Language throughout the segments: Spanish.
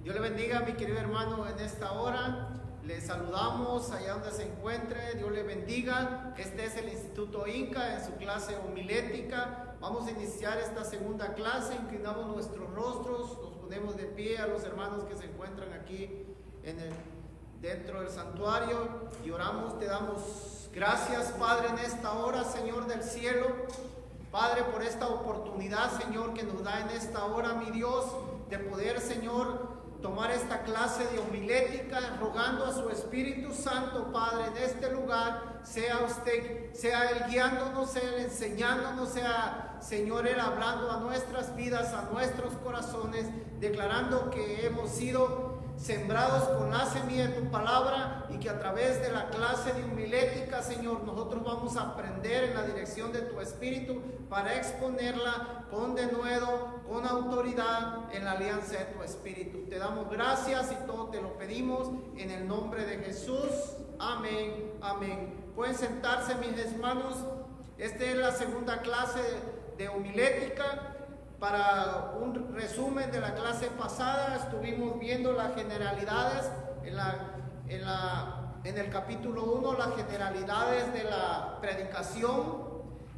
Dios le bendiga, mi querido hermano, en esta hora. Le saludamos allá donde se encuentre. Dios le bendiga. Este es el Instituto Inca en su clase homilética. Vamos a iniciar esta segunda clase. Inclinamos nuestros rostros, nos ponemos de pie a los hermanos que se encuentran aquí dentro del santuario y oramos. Te damos gracias, Padre, en esta hora, Señor del cielo. Padre, por esta oportunidad, Señor, que nos da en esta hora, mi Dios, de poder, Señor, tomar esta clase de homilética, rogando a su Espíritu Santo, Padre, en este lugar, sea usted, sea Él guiándonos, sea Él enseñándonos, sea, Señor, Él hablando a nuestras vidas, a nuestros corazones, declarando que hemos sido sembrados con la semilla de tu palabra y que a través de la clase de homilética, Señor, nosotros vamos a aprender en la dirección de tu Espíritu para exponerla con denuedo, con autoridad en la alianza de tu Espíritu. Te damos gracias y todo te lo pedimos en el nombre de Jesús. Amén, amén. Pueden sentarse, mis hermanos. Esta es la segunda clase de homilética. Para un resumen de la clase pasada, estuvimos viendo las generalidades en el capítulo 1, las generalidades de la predicación.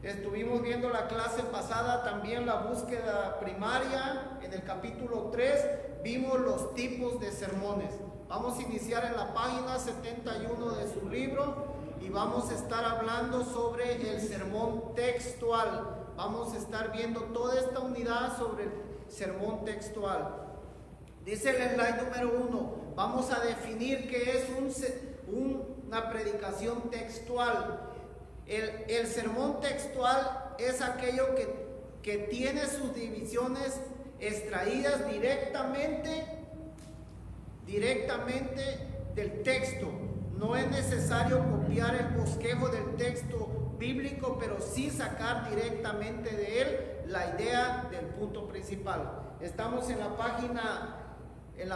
Estuvimos viendo la clase pasada también la búsqueda primaria. En el capítulo 3 vimos los tipos de sermones. Vamos a iniciar en la página 71 de su libro y vamos a estar hablando sobre el sermón textual. Vamos a estar viendo toda esta unidad sobre el sermón textual. Dice el slide número 1, vamos a definir qué es una predicación textual. El sermón textual es aquello que tiene sus divisiones extraídas directamente del texto. No es necesario copiar el bosquejo del texto bíblico, pero sí sacar directamente de él la idea del punto principal. Estamos en la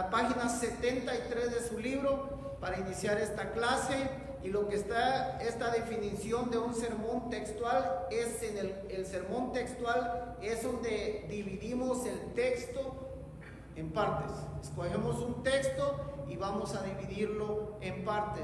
página 73 de su libro para iniciar esta clase, y lo que está esta definición de un sermón textual es en el sermón textual es donde dividimos el texto en partes. Escogemos un texto y vamos a dividirlo en partes.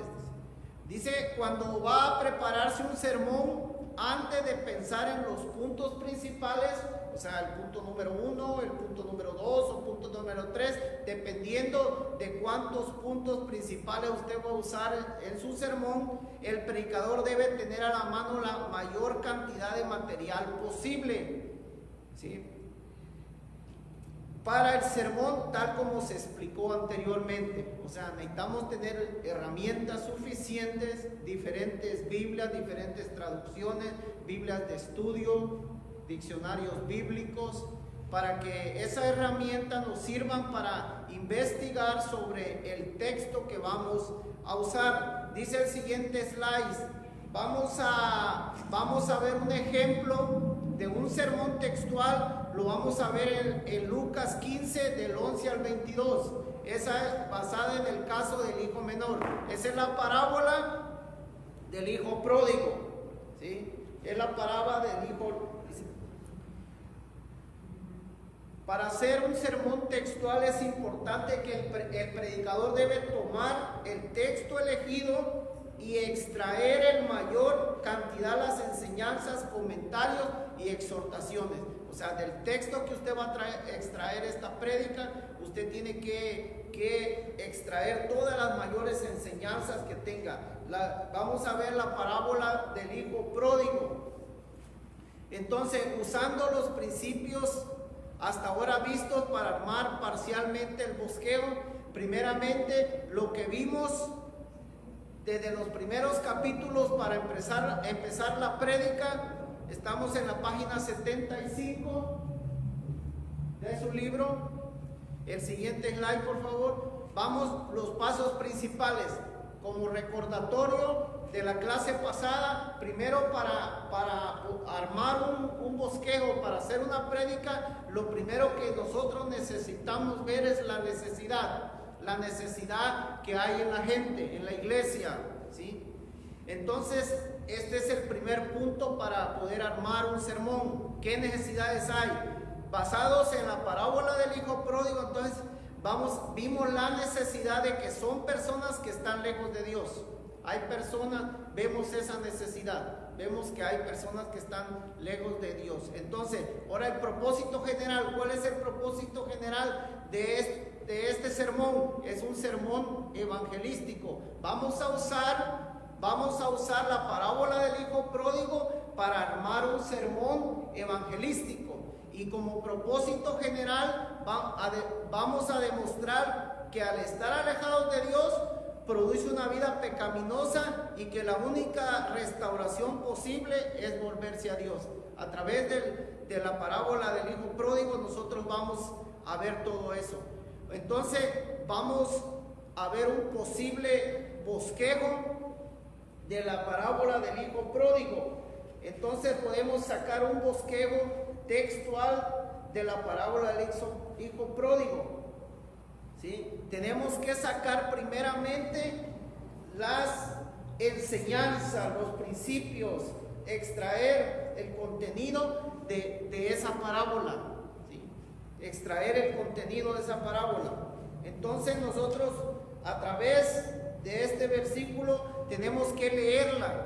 Dice, cuando va a prepararse un sermón, antes de pensar en los puntos principales, o sea, el punto número 1, el punto número 2 o punto número 3, dependiendo de cuántos puntos principales usted va a usar en su sermón, el predicador debe tener a la mano la mayor cantidad de material posible, ¿sí?, para el sermón, tal como se explicó anteriormente. O sea, necesitamos tener herramientas suficientes, diferentes Biblias, diferentes traducciones, Biblias de estudio, diccionarios bíblicos, para que esas herramientas nos sirvan para investigar sobre el texto que vamos a usar. Dice el siguiente slide, vamos a ver un ejemplo de un sermón textual. Lo vamos a ver en Lucas 15 del 11 al 22. Esa es basada en el caso del hijo menor. Esa es la parábola del hijo pródigo, ¿sí? Es la parábola del hijo. Para hacer un sermón textual es importante que el predicador debe tomar el texto elegido y extraer en mayor cantidad las enseñanzas, comentarios y exhortaciones. O sea, del texto que usted va a extraer esta prédica, usted tiene que extraer todas las mayores enseñanzas que tenga. Vamos a ver la parábola del hijo pródigo. Entonces, usando los principios hasta ahora vistos para armar parcialmente el bosquejo, primeramente lo que vimos desde los primeros capítulos para empezar la prédica. Estamos en la página 75 de su libro. El siguiente slide, por favor. Vamos los pasos principales como recordatorio de la clase pasada. Primero, para armar un bosquejo, para hacer una prédica, lo primero que nosotros necesitamos ver es la necesidad que hay en la gente, en la iglesia, ¿sí? Entonces, este es el primer punto para poder armar un sermón. ¿Qué necesidades hay? Basados en la parábola del hijo pródigo, entonces vimos la necesidad de que son personas que están lejos de Dios. Hay personas, vemos esa necesidad, vemos que hay personas que están lejos de Dios. Entonces, ahora el propósito general, ¿cuál es el propósito general de este sermón? Es un sermón evangelístico. Vamos a usar la parábola del hijo pródigo para armar un sermón evangelístico. Y como propósito general vamos a demostrar que al estar alejados de Dios produce una vida pecaminosa y que la única restauración posible es volverse a Dios. A través de la parábola del hijo pródigo nosotros vamos a ver todo eso. Entonces vamos a ver un posible bosquejo de la parábola del hijo pródigo. Entonces podemos sacar un bosquejo textual de la parábola del hijo pródigo. ¿Sí? Tenemos que sacar primeramente las enseñanzas, los principios, extraer el contenido de esa parábola. ¿Sí? Extraer el contenido de esa parábola. Entonces nosotros a través de este versículo tenemos que leerla.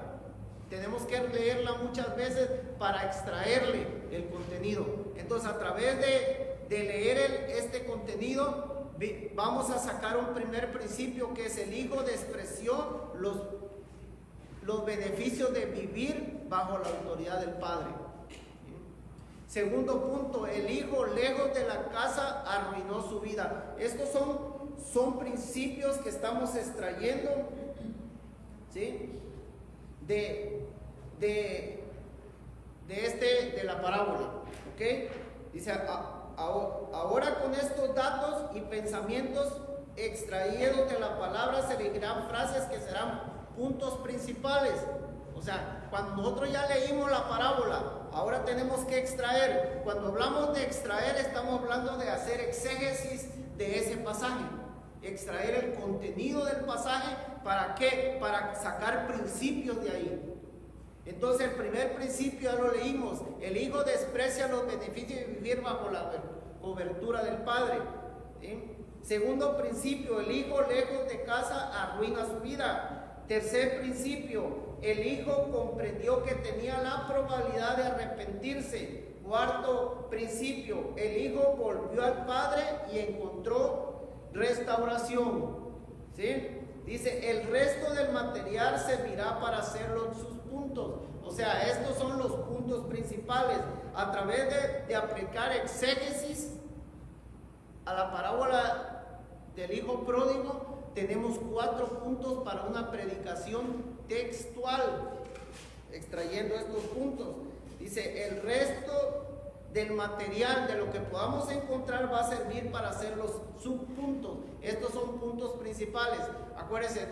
Tenemos que leerla muchas veces para extraerle el contenido. Entonces, a través de leer este contenido, vamos a sacar un primer principio, que es: el hijo despreció los beneficios de vivir bajo la autoridad del padre. Segundo punto: el hijo lejos de la casa arruinó su vida. Estos son principios que estamos extrayendo, ¿sí?, de la parábola. ¿Ok? Dice: ahora con estos datos y pensamientos extraídos de la palabra se elegirán frases que serán puntos principales. O sea, cuando nosotros ya leímos la parábola, ahora tenemos que extraer. Cuando hablamos de extraer, estamos hablando de hacer exégesis de ese pasaje. Extraer el contenido del pasaje. ¿Para qué? Para sacar principios de ahí. Entonces, el primer principio ya lo leímos: el hijo desprecia los beneficios de vivir bajo la cobertura del padre. ¿Sí? Segundo principio: el hijo lejos de casa arruina su vida. Tercer principio: el hijo comprendió que tenía la probabilidad de arrepentirse. Cuarto principio: el hijo volvió al padre y encontró restauración. ¿Sí? Dice: el resto del material servirá para hacerlo sus puntos. O sea, estos son los puntos principales. A través de aplicar exégesis a la parábola del hijo pródigo, tenemos 4 puntos para una predicación textual, extrayendo estos puntos. Dice: el resto del material, de lo que podamos encontrar, va a servir para hacer los subpuntos. Estos son puntos principales. Acuérdense,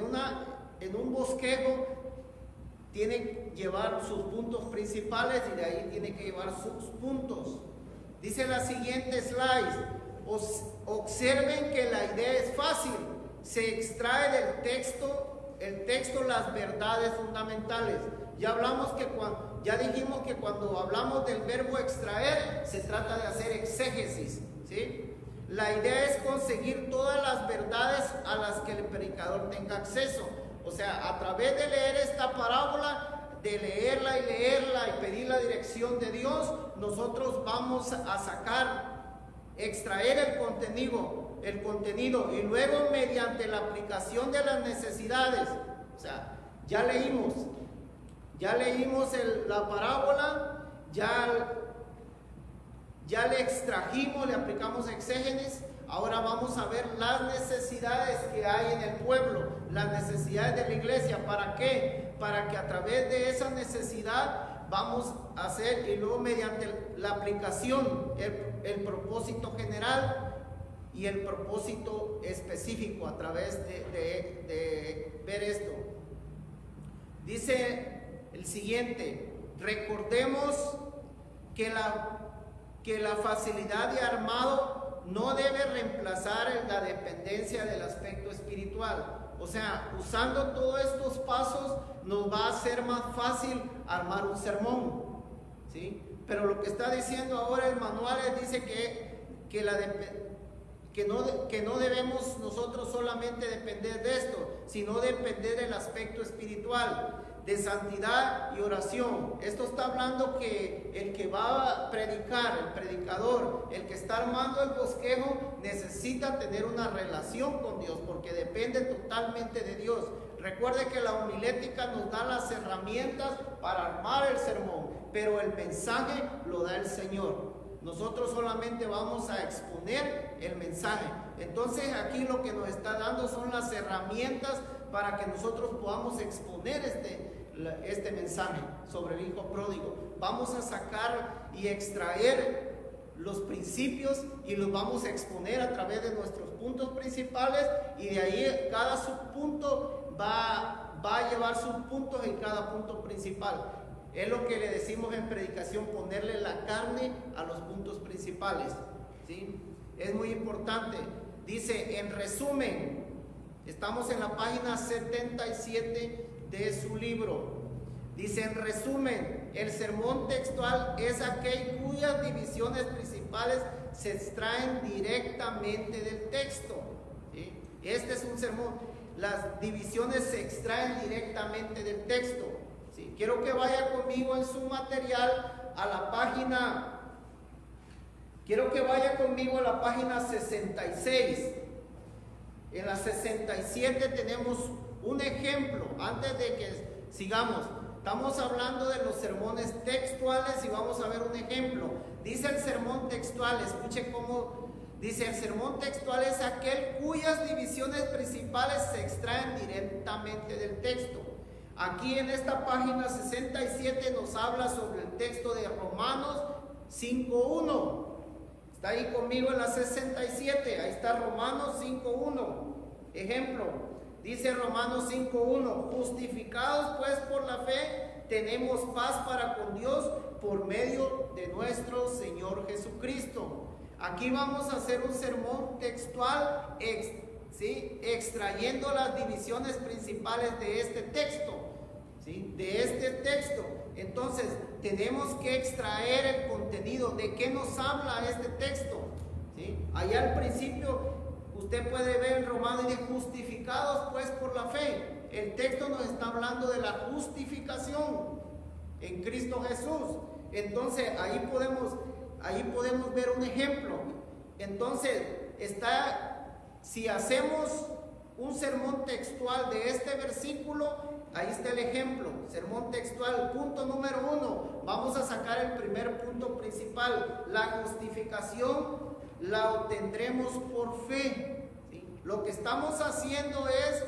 en un bosquejo tiene que llevar sus puntos principales y de ahí tiene que llevar sus puntos. Dice la siguiente slide: observen que la idea es fácil. Se extrae del texto las verdades fundamentales. Ya dijimos que cuando hablamos del verbo extraer, se trata de hacer exégesis, ¿sí? La idea es conseguir todas las verdades a las que el predicador tenga acceso. O sea, a través de leer esta parábola, de leerla y pedir la dirección de Dios, nosotros vamos a extraer el contenido y luego, mediante la aplicación de las necesidades. O sea, ya leímos la parábola, ya le extrajimos, le aplicamos exégesis. Ahora vamos a ver las necesidades que hay en el pueblo, las necesidades de la iglesia. ¿Para qué? Para que a través de esa necesidad vamos a hacer, y luego mediante la aplicación, el propósito general y el propósito específico a través de ver esto. Dice el siguiente: recordemos que la facilidad de armado no debe reemplazar la dependencia del aspecto espiritual. O sea, usando todos estos pasos nos va a ser más fácil armar un sermón, ¿sí? Pero lo que está diciendo ahora el manual dice que que no debemos nosotros solamente depender de esto, sino depender del aspecto espiritual, de santidad y oración. Esto está hablando que el que va a predicar, el predicador, el que está armando el bosquejo, necesita tener una relación con Dios, porque depende totalmente de Dios. Recuerde que la homilética nos da las herramientas para armar el sermón, pero el mensaje lo da el Señor. Nosotros solamente vamos a exponer el mensaje. Entonces aquí lo que nos está dando son las herramientas para que nosotros podamos exponer este mensaje sobre el hijo pródigo. Vamos a sacar y extraer los principios y los vamos a exponer a través de nuestros puntos principales, y de ahí cada subpunto va a llevar subpuntos en cada punto principal. Es lo que le decimos en predicación, ponerle la carne a los puntos principales, ¿sí? Es muy importante. Dice, en resumen, estamos en la página 77 de su libro. Dice, en resumen, el sermón textual es aquel cuyas divisiones principales se extraen directamente del texto, ¿sí? Este es un sermón. Las divisiones se extraen directamente del texto. Sí, quiero que vaya conmigo en su material a la página, quiero que vaya conmigo a la página 66. En la 67 tenemos un ejemplo. Antes de que sigamos, estamos hablando de los sermones textuales y vamos a ver un ejemplo. Dice el sermón textual, escuche cómo dice: el sermón textual es aquel cuyas divisiones principales se extraen directamente del texto. Aquí en esta página 67 nos habla sobre el texto de Romanos 5.1. Está ahí conmigo en la 67. Ahí está Romanos 5.1. Ejemplo, dice Romanos 5.1: justificados pues por la fe, tenemos paz para con Dios por medio de nuestro Señor Jesucristo. Aquí vamos a hacer un sermón textual, ¿sí?, extrayendo las divisiones principales de este texto, ¿sí?, de este texto. Entonces tenemos que extraer el contenido. ¿De qué nos habla este texto? ¿Sí? Allá al principio usted puede ver en Romanos, dice justificados pues por la fe. El texto nos está hablando de la justificación en Cristo Jesús. Entonces ahí podemos ver un ejemplo. Entonces si hacemos un sermón textual de este versículo, ahí está el ejemplo, sermón textual, punto número 1. Vamos a sacar el primer punto principal: la justificación la obtendremos por fe, ¿sí? Lo que estamos haciendo es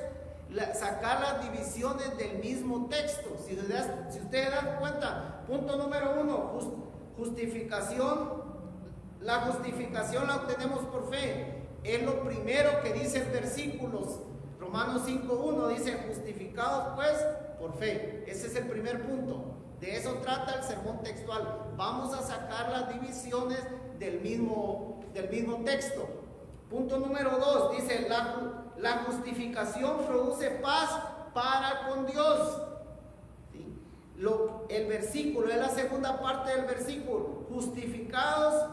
sacar las divisiones del mismo texto. Si ustedes dan cuenta, punto número 1, justificación. La justificación la obtenemos por fe. Es lo primero que dice el versículo. Romanos 5.1 dice: justificados pues por fe. Ese es el primer punto. De eso trata el sermón textual. Vamos a sacar las divisiones del mismo texto. Punto número 2 dice: la justificación produce paz para con Dios. ¿Sí? El versículo es la segunda parte del versículo. Justificados,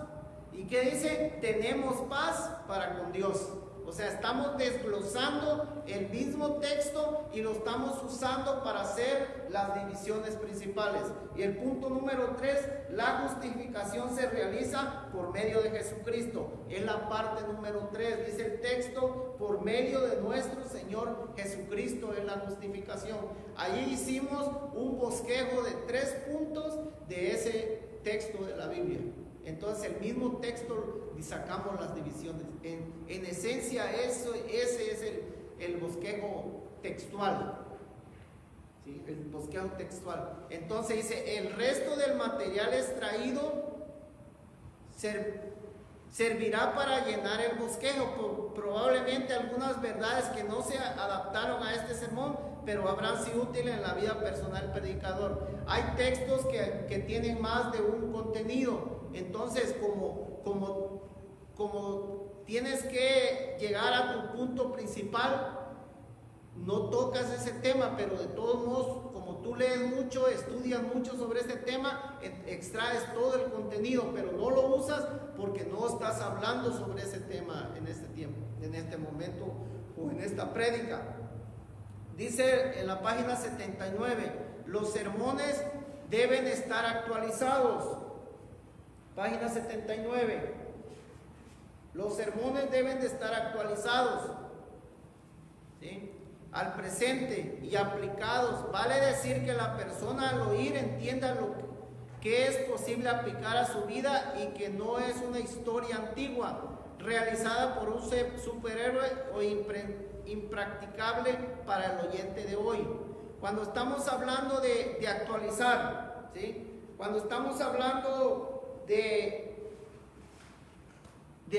¿y qué dice? Tenemos paz para con Dios. O sea, estamos desglosando el mismo texto y lo estamos usando para hacer las divisiones principales. Y el punto número 3, la justificación se realiza por medio de Jesucristo. Es la parte número 3, dice el texto: por medio de nuestro Señor Jesucristo es la justificación. Allí hicimos un bosquejo de 3 puntos de ese texto de la Biblia. Entonces el mismo texto y sacamos las divisiones. En esencia ese es el bosquejo textual, ¿sí? El bosquejo textual. Entonces dice: el resto del material extraído servirá para llenar el bosquejo. Probablemente algunas verdades que no se adaptaron a este sermón, pero habrán sido útiles en la vida personal del predicador. Hay textos que tienen más de un contenido. Entonces, como tienes que llegar a tu punto principal, no tocas ese tema, pero de todos modos, como tú lees mucho, estudias mucho sobre ese tema, extraes todo el contenido, pero no lo usas porque no estás hablando sobre ese tema en este tiempo, en este momento o en esta prédica. Dice en la página 79, los sermones deben estar actualizados. Página 79. Los sermones deben de estar actualizados, ¿sí?, al presente y aplicados. Vale decir que la persona al oír entienda lo que es posible aplicar a su vida y que no es una historia antigua realizada por un superhéroe o impracticable para el oyente de hoy. Cuando estamos hablando de actualizar, ¿sí?, cuando estamos hablando de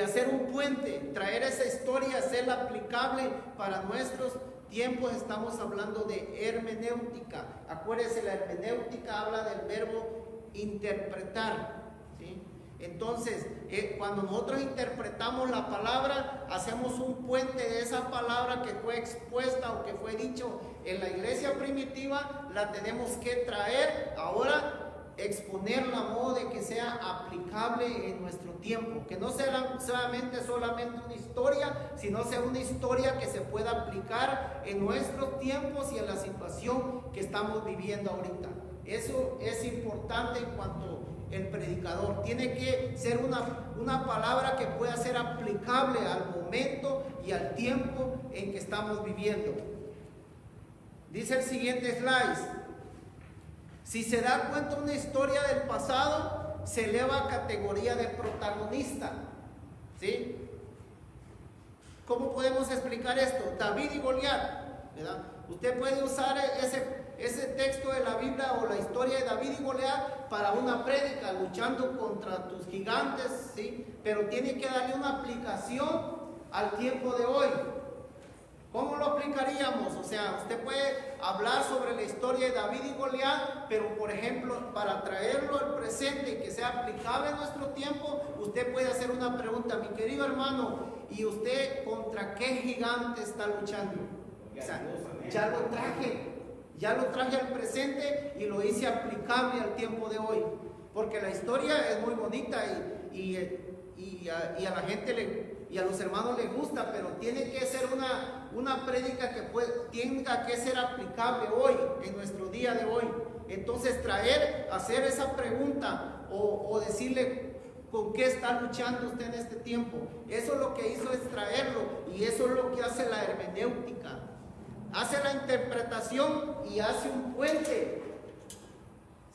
hacer un puente, traer esa historia, hacerla aplicable para nuestros tiempos, estamos hablando de hermenéutica. Acuérdense, la hermenéutica habla del verbo interpretar, ¿sí? Entonces, cuando nosotros interpretamos la palabra, hacemos un puente de esa palabra que fue expuesta o que fue dicho en la iglesia primitiva, la tenemos que traer ahora, exponerla a modo de que sea aplicable en nuestro tiempo, que no sea solamente una historia, sino sea una historia que se pueda aplicar en nuestros tiempos y en la situación que estamos viviendo ahorita. Eso es importante en cuanto el predicador tiene que ser una palabra que pueda ser aplicable al momento y al tiempo en que estamos viviendo. Dice el siguiente slide. Si se da cuenta una historia del pasado, se eleva a categoría de protagonista, ¿sí? ¿Cómo podemos explicar esto? David y Goliat, ¿verdad? Usted puede usar ese texto de la Biblia o la historia de David y Goliat para una prédica, luchando contra tus gigantes, ¿sí? Pero tiene que darle una aplicación al tiempo de hoy. ¿Cómo lo aplicaríamos? O sea, usted puede hablar sobre la historia de David y Goliat, pero por ejemplo, para traerlo al presente y que sea aplicable en nuestro tiempo, usted puede hacer una pregunta: mi querido hermano, ¿y usted contra qué gigante está luchando? O sea, ya lo traje al presente y lo hice aplicable al tiempo de hoy, porque la historia es muy bonita y a la gente y a los hermanos les gusta, pero tiene que ser una prédica que tenga que ser aplicable hoy, en nuestro día de hoy. Entonces hacer esa pregunta o decirle con qué está luchando usted en este tiempo. Eso es lo que hizo, es traerlo, y eso es lo que hace la hermenéutica. Hace la interpretación y hace un puente,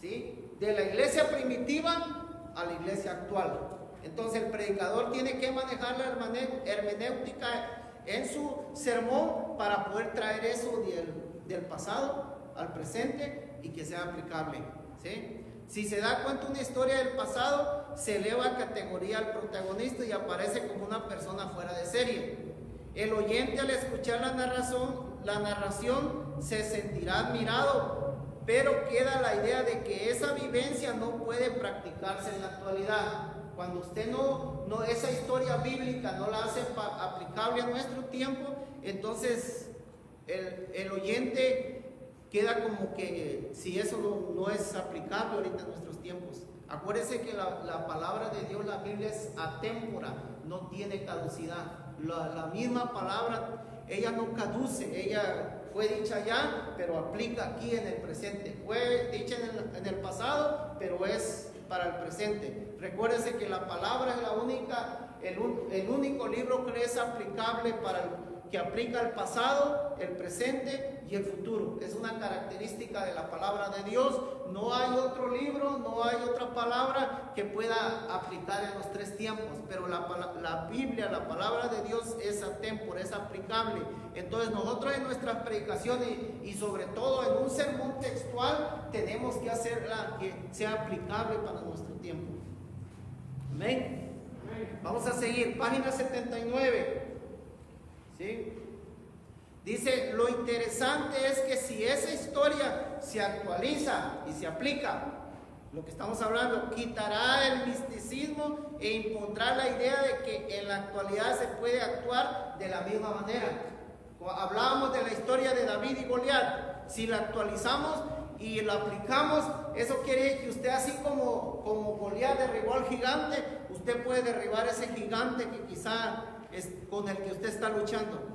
¿sí?, de la iglesia primitiva a la iglesia actual. Entonces el predicador tiene que manejar la hermenéutica en su sermón para poder traer eso del pasado al presente y que sea aplicable, ¿sí? Si se da cuenta una historia del pasado, se eleva a categoría al protagonista y aparece como una persona fuera de serie. El oyente, al escuchar la narración se sentirá admirado, pero queda la idea de que esa vivencia no puede practicarse en la actualidad. Cuando usted esa historia bíblica no la hace aplicable a nuestro tiempo, entonces el oyente queda como que si eso no es aplicable ahorita en nuestros tiempos. Acuérdese que la palabra de Dios, la Biblia, es atémpora, no tiene caducidad. La misma palabra, ella no caduce, ella fue dicha ya, pero aplica aquí en el presente. Fue dicha en el pasado, pero es para el presente. Recuérdese que la palabra es el único libro que es aplicable que aplica el pasado, el presente y el futuro. Es una característica de la palabra de Dios. No hay otro libro, no hay otra palabra que pueda aplicar en los tres tiempos, pero la Biblia, la palabra de Dios, es atémpora, es aplicable. Entonces nosotros en nuestras predicaciones y sobre todo en un sermón textual tenemos que hacerla que sea aplicable para nuestro tiempo. Amén. Vamos a seguir, página 79. ¿Sí? Dice, lo interesante es que si esa historia se actualiza y se aplica, lo que estamos hablando, quitará el misticismo e impondrá la idea de que en la actualidad se puede actuar de la misma manera. Hablábamos de la historia de David y Goliat. Si la actualizamos y la aplicamos, eso quiere decir que usted, así como Goliat derribó al gigante, usted puede derribar ese gigante que quizá es con el que usted está luchando.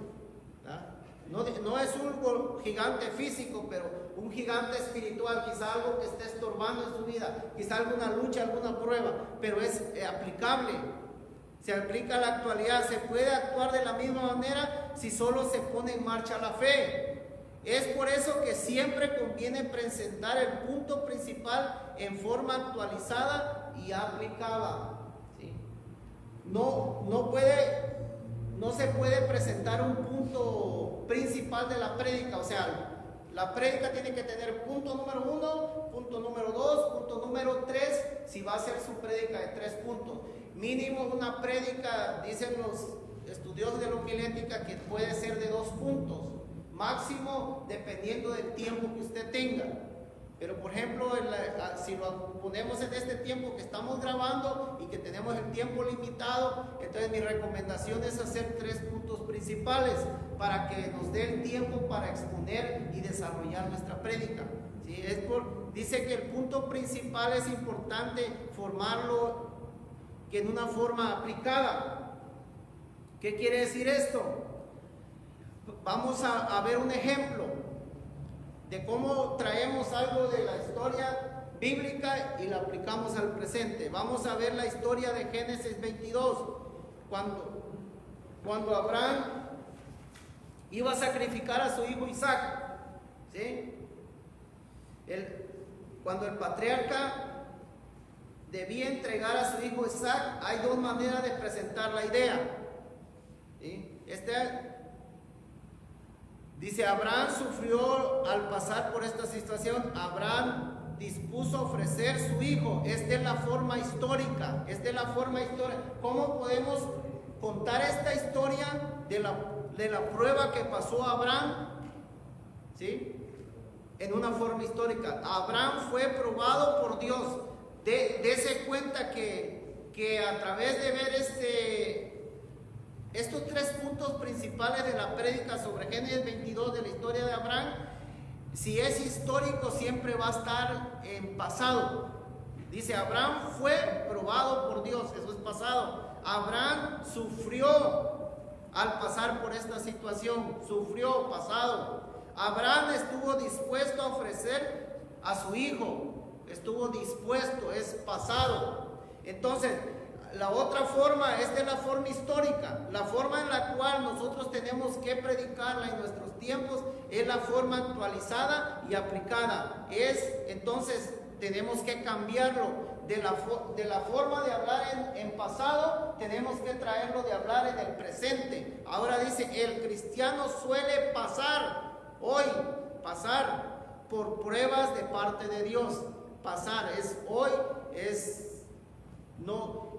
No es un gigante físico, pero un gigante espiritual, quizá algo que esté estorbando en su vida, quizá alguna lucha, alguna prueba, pero es aplicable. Se aplica a la actualidad. Se puede actuar de la misma manera si solo se pone en marcha la fe. Es por eso que siempre conviene presentar el punto principal en forma actualizada y aplicada. ¿Sí? No se puede presentar un punto principal de la prédica. O sea, la prédica tiene que tener punto número 1, punto número 2, punto número 3, si va a ser su prédica de 3 puntos. Mínimo una prédica, dicen los estudiosos de la homilética, que puede ser de 2 puntos, máximo dependiendo del tiempo que usted tenga. Pero por ejemplo, si lo ponemos en este tiempo que estamos grabando y que tenemos el tiempo limitado, entonces mi recomendación es hacer 3 puntos principales para que nos dé el tiempo para exponer y desarrollar nuestra prédica. ¿Sí? Dice que el punto principal es importante formarlo que en una forma aplicada. ¿Qué quiere decir esto? Vamos a ver un ejemplo de cómo traemos algo de la historia bíblica y la aplicamos al presente. Vamos a ver la historia de Génesis 22, cuando Abraham iba a sacrificar a su hijo Isaac. ¿Sí? Cuando el patriarca debía entregar a su hijo Isaac, hay 2 maneras de presentar la idea. ¿Sí? Dice, Abraham sufrió al pasar por esta situación. Abraham dispuso a ofrecer su hijo. Esta es la forma histórica. ¿Cómo podemos contar esta historia de la prueba que pasó a Abraham? ¿Sí? En una forma histórica. Abraham fue probado por Dios. Dese cuenta que a través de ver estos 3 puntos principales de la prédica sobre Génesis 22 de la historia de Abraham, si es histórico siempre va a estar en pasado. Dice, Abraham fue probado por Dios, eso es pasado. Abraham sufrió al pasar por esta situación, sufrió, pasado. Abraham estuvo dispuesto a ofrecer a su hijo, estuvo dispuesto, es pasado. Entonces, la otra forma, esta es la forma histórica. La forma en la cual nosotros tenemos que predicarla en nuestros tiempos es la forma actualizada y aplicada. Entonces, tenemos que cambiarlo. De la forma de hablar en pasado, tenemos que traerlo de hablar en el presente. Ahora dice, el cristiano suele pasar por pruebas de parte de Dios. Pasar es hoy, es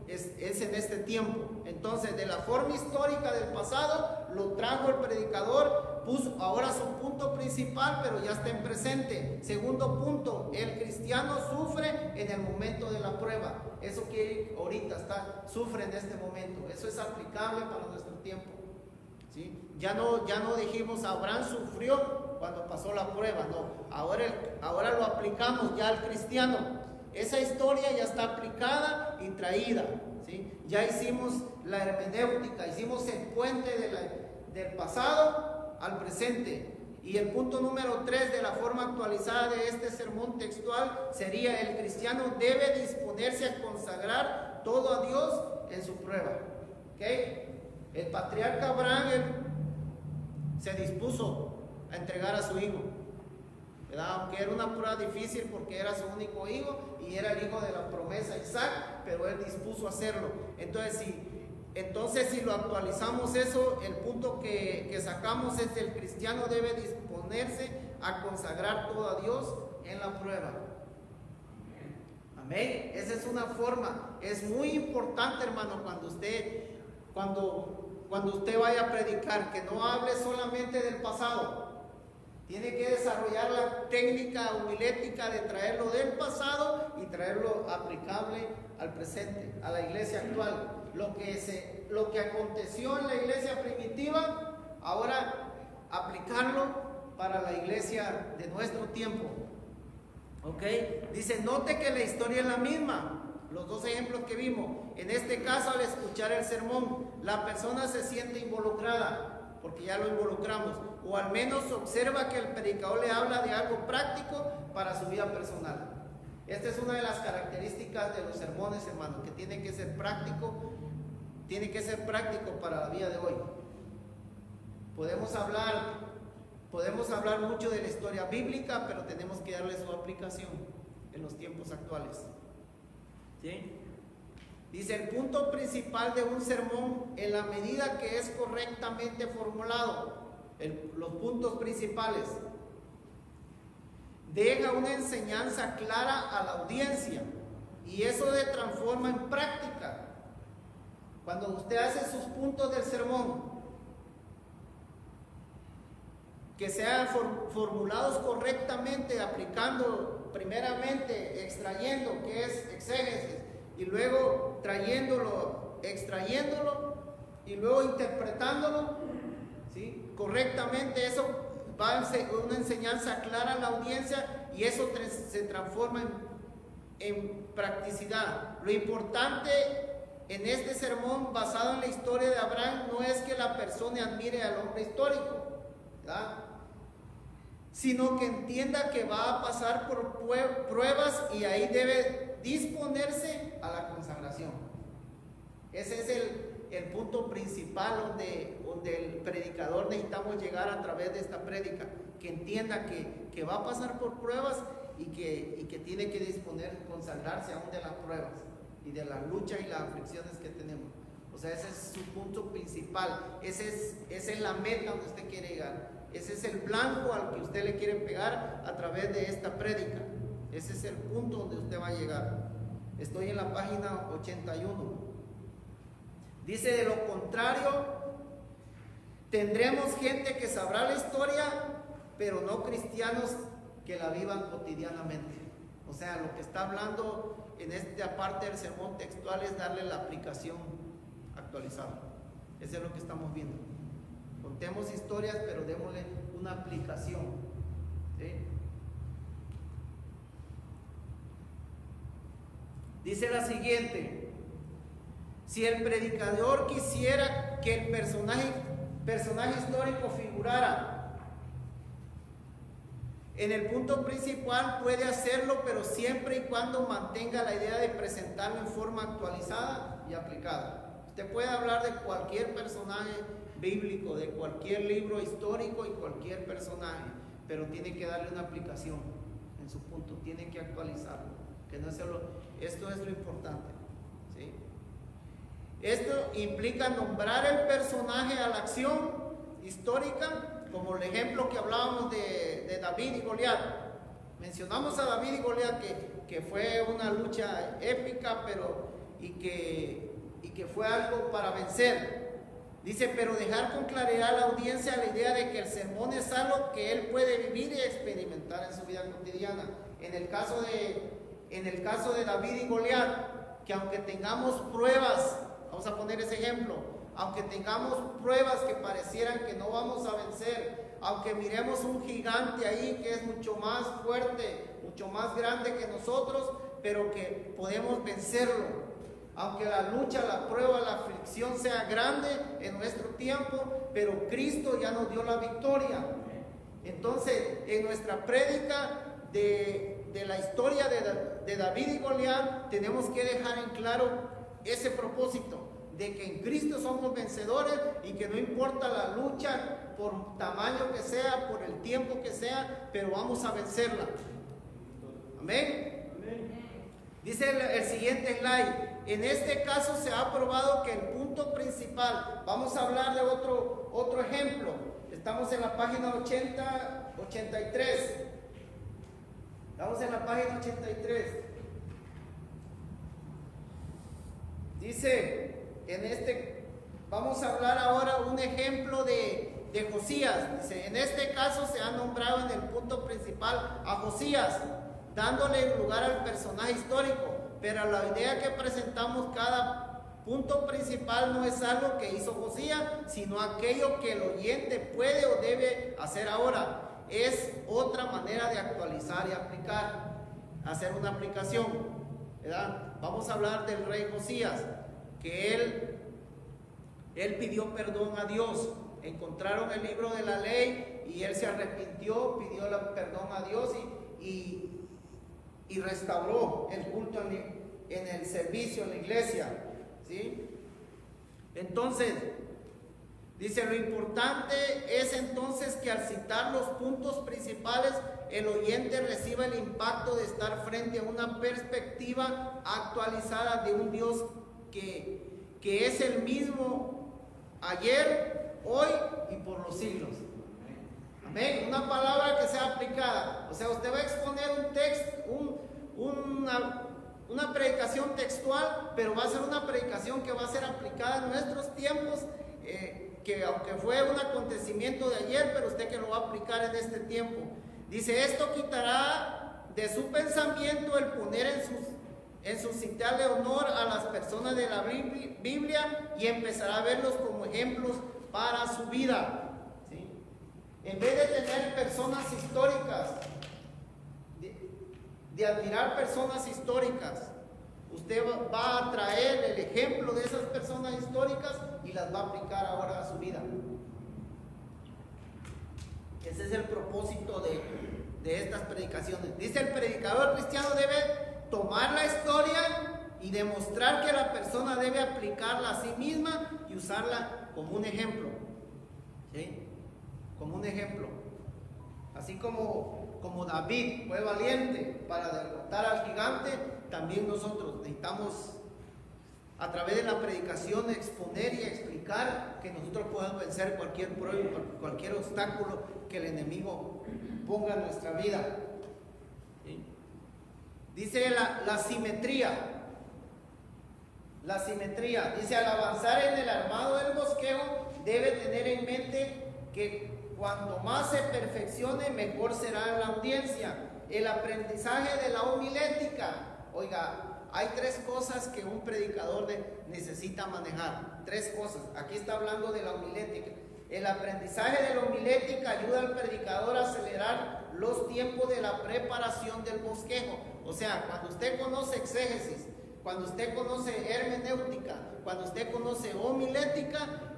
en este tiempo. Entonces, de la forma histórica del pasado, lo trajo el predicador, puso ahora su punto principal, pero ya está en presente. Segundo punto, el cristiano sufre en el momento de la prueba. Eso que ahorita sufre en este momento. Eso es aplicable para nuestro tiempo. ¿Sí? Ya no dijimos Abraham sufrió cuando pasó la prueba, no. Ahora lo aplicamos ya al cristiano. Esa historia ya está aplicada y traída. ¿Sí? Ya hicimos la hermenéutica, hicimos el puente del pasado al presente. Y el punto número 3 de la forma actualizada de este sermón textual sería: el cristiano debe disponerse a consagrar todo a Dios en su prueba. ¿Okay? El patriarca Abraham se dispuso a entregar a su hijo, ¿verdad? Aunque era una prueba difícil porque era su único hijo y era el hijo de la promesa Isaac, pero él dispuso a hacerlo. Entonces si lo actualizamos eso, el punto que sacamos es: el cristiano debe disponerse a consagrar todo a Dios en la prueba. Amén. Esa es una forma. Es muy importante, hermano, cuando usted vaya a predicar, que no hable solamente del pasado. Tiene que desarrollar la técnica homilética de traerlo del pasado y traerlo aplicable al presente, a la iglesia actual. Lo que aconteció en la iglesia primitiva, ahora aplicarlo para la iglesia de nuestro tiempo. ¿Ok? Dice, note que la historia es la misma. Los dos ejemplos que vimos. En este caso, al escuchar el sermón, la persona se siente involucrada, porque ya lo involucramos, o al menos observa que el predicador le habla de algo práctico para su vida personal. Esta es una de las características de los sermones, hermanos, que tiene que ser práctico para la vida de hoy. Podemos hablar mucho de la historia bíblica, pero tenemos que darle su aplicación en los tiempos actuales. ¿Sí? Dice, el punto principal de un sermón, en la medida que es correctamente formulado, los puntos principales, deja una enseñanza clara a la audiencia y eso se transforma en práctica. Cuando usted hace sus puntos del sermón, que sean formulados correctamente, aplicando primeramente, extrayendo, que es exégesis, y luego extrayéndolo, y luego interpretándolo, ¿sí? Correctamente, eso va a ser una enseñanza clara a la audiencia y eso se transforma en practicidad. Lo importante en este sermón basado en la historia de Abraham no es que la persona admire al hombre histórico, ¿verdad?, sino que entienda que va a pasar por pruebas y ahí debe disponerse a la consagración. Ese es el punto principal donde el predicador necesitamos llegar a través de esta prédica, que entienda que va a pasar por pruebas y que tiene que disponer, consagrarse aún de las pruebas y de la lucha y las aflicciones que tenemos. O sea, ese es su punto principal, esa es la meta donde usted quiere llegar. Ese es el blanco al que usted le quiere pegar a través de esta prédica. Ese es el punto donde usted va a llegar. Estoy en la página 81. Dice, de lo contrario, tendremos gente que sabrá la historia, pero no cristianos que la vivan cotidianamente. O sea, lo que está hablando en esta parte del sermón textual es darle la aplicación actualizada. Eso es lo que estamos viendo. Contemos historias, pero démosle una aplicación. ¿Sí? Dice la siguiente: si el predicador quisiera que el personaje histórico figurara en el punto principal, puede hacerlo, pero siempre y cuando mantenga la idea de presentarlo en forma actualizada y aplicada. Usted puede hablar de cualquier personaje bíblico, de cualquier libro histórico y cualquier personaje, pero tiene que darle una aplicación en su punto, tiene que actualizarlo, que no es esto es lo importante, ¿sí? Esto implica nombrar el personaje a la acción histórica, como el ejemplo que hablábamos de David y Goliat. Mencionamos a David y Goliat que fue una lucha épica, y que fue algo para vencer. Dice, pero dejar con claridad a la audiencia la idea de que el sermón es algo que él puede vivir y experimentar en su vida cotidiana. En el caso de David y Goliat, que aunque tengamos pruebas, vamos a poner ese ejemplo, aunque tengamos pruebas que parecieran que no vamos a vencer, aunque miremos un gigante ahí que es mucho más fuerte, mucho más grande que nosotros, pero que podemos vencerlo. Aunque la lucha, la prueba, la aflicción sea grande en nuestro tiempo, pero Cristo ya nos dio la victoria. Entonces, en nuestra prédica de la historia de David y Goliat, tenemos que dejar en claro ese propósito, de que en Cristo somos vencedores y que no importa la lucha, por tamaño que sea, por el tiempo que sea, pero vamos a vencerla. Amén. Dice el siguiente slide. En este caso se ha probado que el punto principal, vamos a hablar de otro ejemplo. Estamos en la página 83. Estamos en la página 83. Dice, vamos a hablar ahora un ejemplo de Josías. Dice, en este caso se ha nombrado en el punto principal a Josías, dándole lugar al personaje histórico, pero la idea que presentamos cada punto principal no es algo que hizo Josías, sino aquello que el oyente puede o debe hacer ahora. Es otra manera de actualizar y aplicar, hacer una aplicación, ¿verdad? Vamos a hablar del rey Josías, que él pidió perdón a Dios. Encontraron el libro de la ley y él se arrepintió, pidió perdón a Dios y restauró el culto en el servicio, en la iglesia, ¿sí? Entonces, dice, lo importante es entonces que al citar los puntos principales, el oyente reciba el impacto de estar frente a una perspectiva actualizada de un Dios que es el mismo ayer, hoy y por los siglos. Amén. Una palabra que sea aplicada. O sea, usted va a exponer un texto, una predicación textual, pero va a ser una predicación que va a ser aplicada en nuestros tiempos, que aunque fue un acontecimiento de ayer, pero usted que lo va a aplicar en este tiempo. Dice, esto quitará de su pensamiento el poner en su sitial de honor a las personas de la Biblia y empezará a verlos como ejemplos para su vida, ¿sí? En vez de tener personas históricas, de admirar personas históricas, usted va a traer el ejemplo de esas personas históricas y las va a aplicar ahora a su vida. Ese es el propósito de estas predicaciones. Dice, el predicador cristiano debe tomar la historia y demostrar que la persona debe aplicarla a sí misma y usarla como un ejemplo, ¿sí? Como un ejemplo. Así como David fue valiente para derrotar al gigante, también nosotros necesitamos, a través de la predicación, exponer y explicar que nosotros podemos vencer cualquier prueba, cualquier obstáculo que el enemigo ponga en nuestra vida, ¿sí? Dice la simetría. La simetría. Dice, al avanzar en el armado del bosquejo, debe tener en mente que cuanto más se perfeccione, mejor será la audiencia. El aprendizaje de la homilética. Oiga, hay 3 cosas que un predicador necesita manejar. 3 cosas. Aquí está hablando de la homilética. El aprendizaje de la homilética ayuda al predicador a acelerar los tiempos de la preparación del bosquejo. O sea, cuando usted conoce exégesis, cuando usted conoce hermenéutica, cuando usted conoce homilética,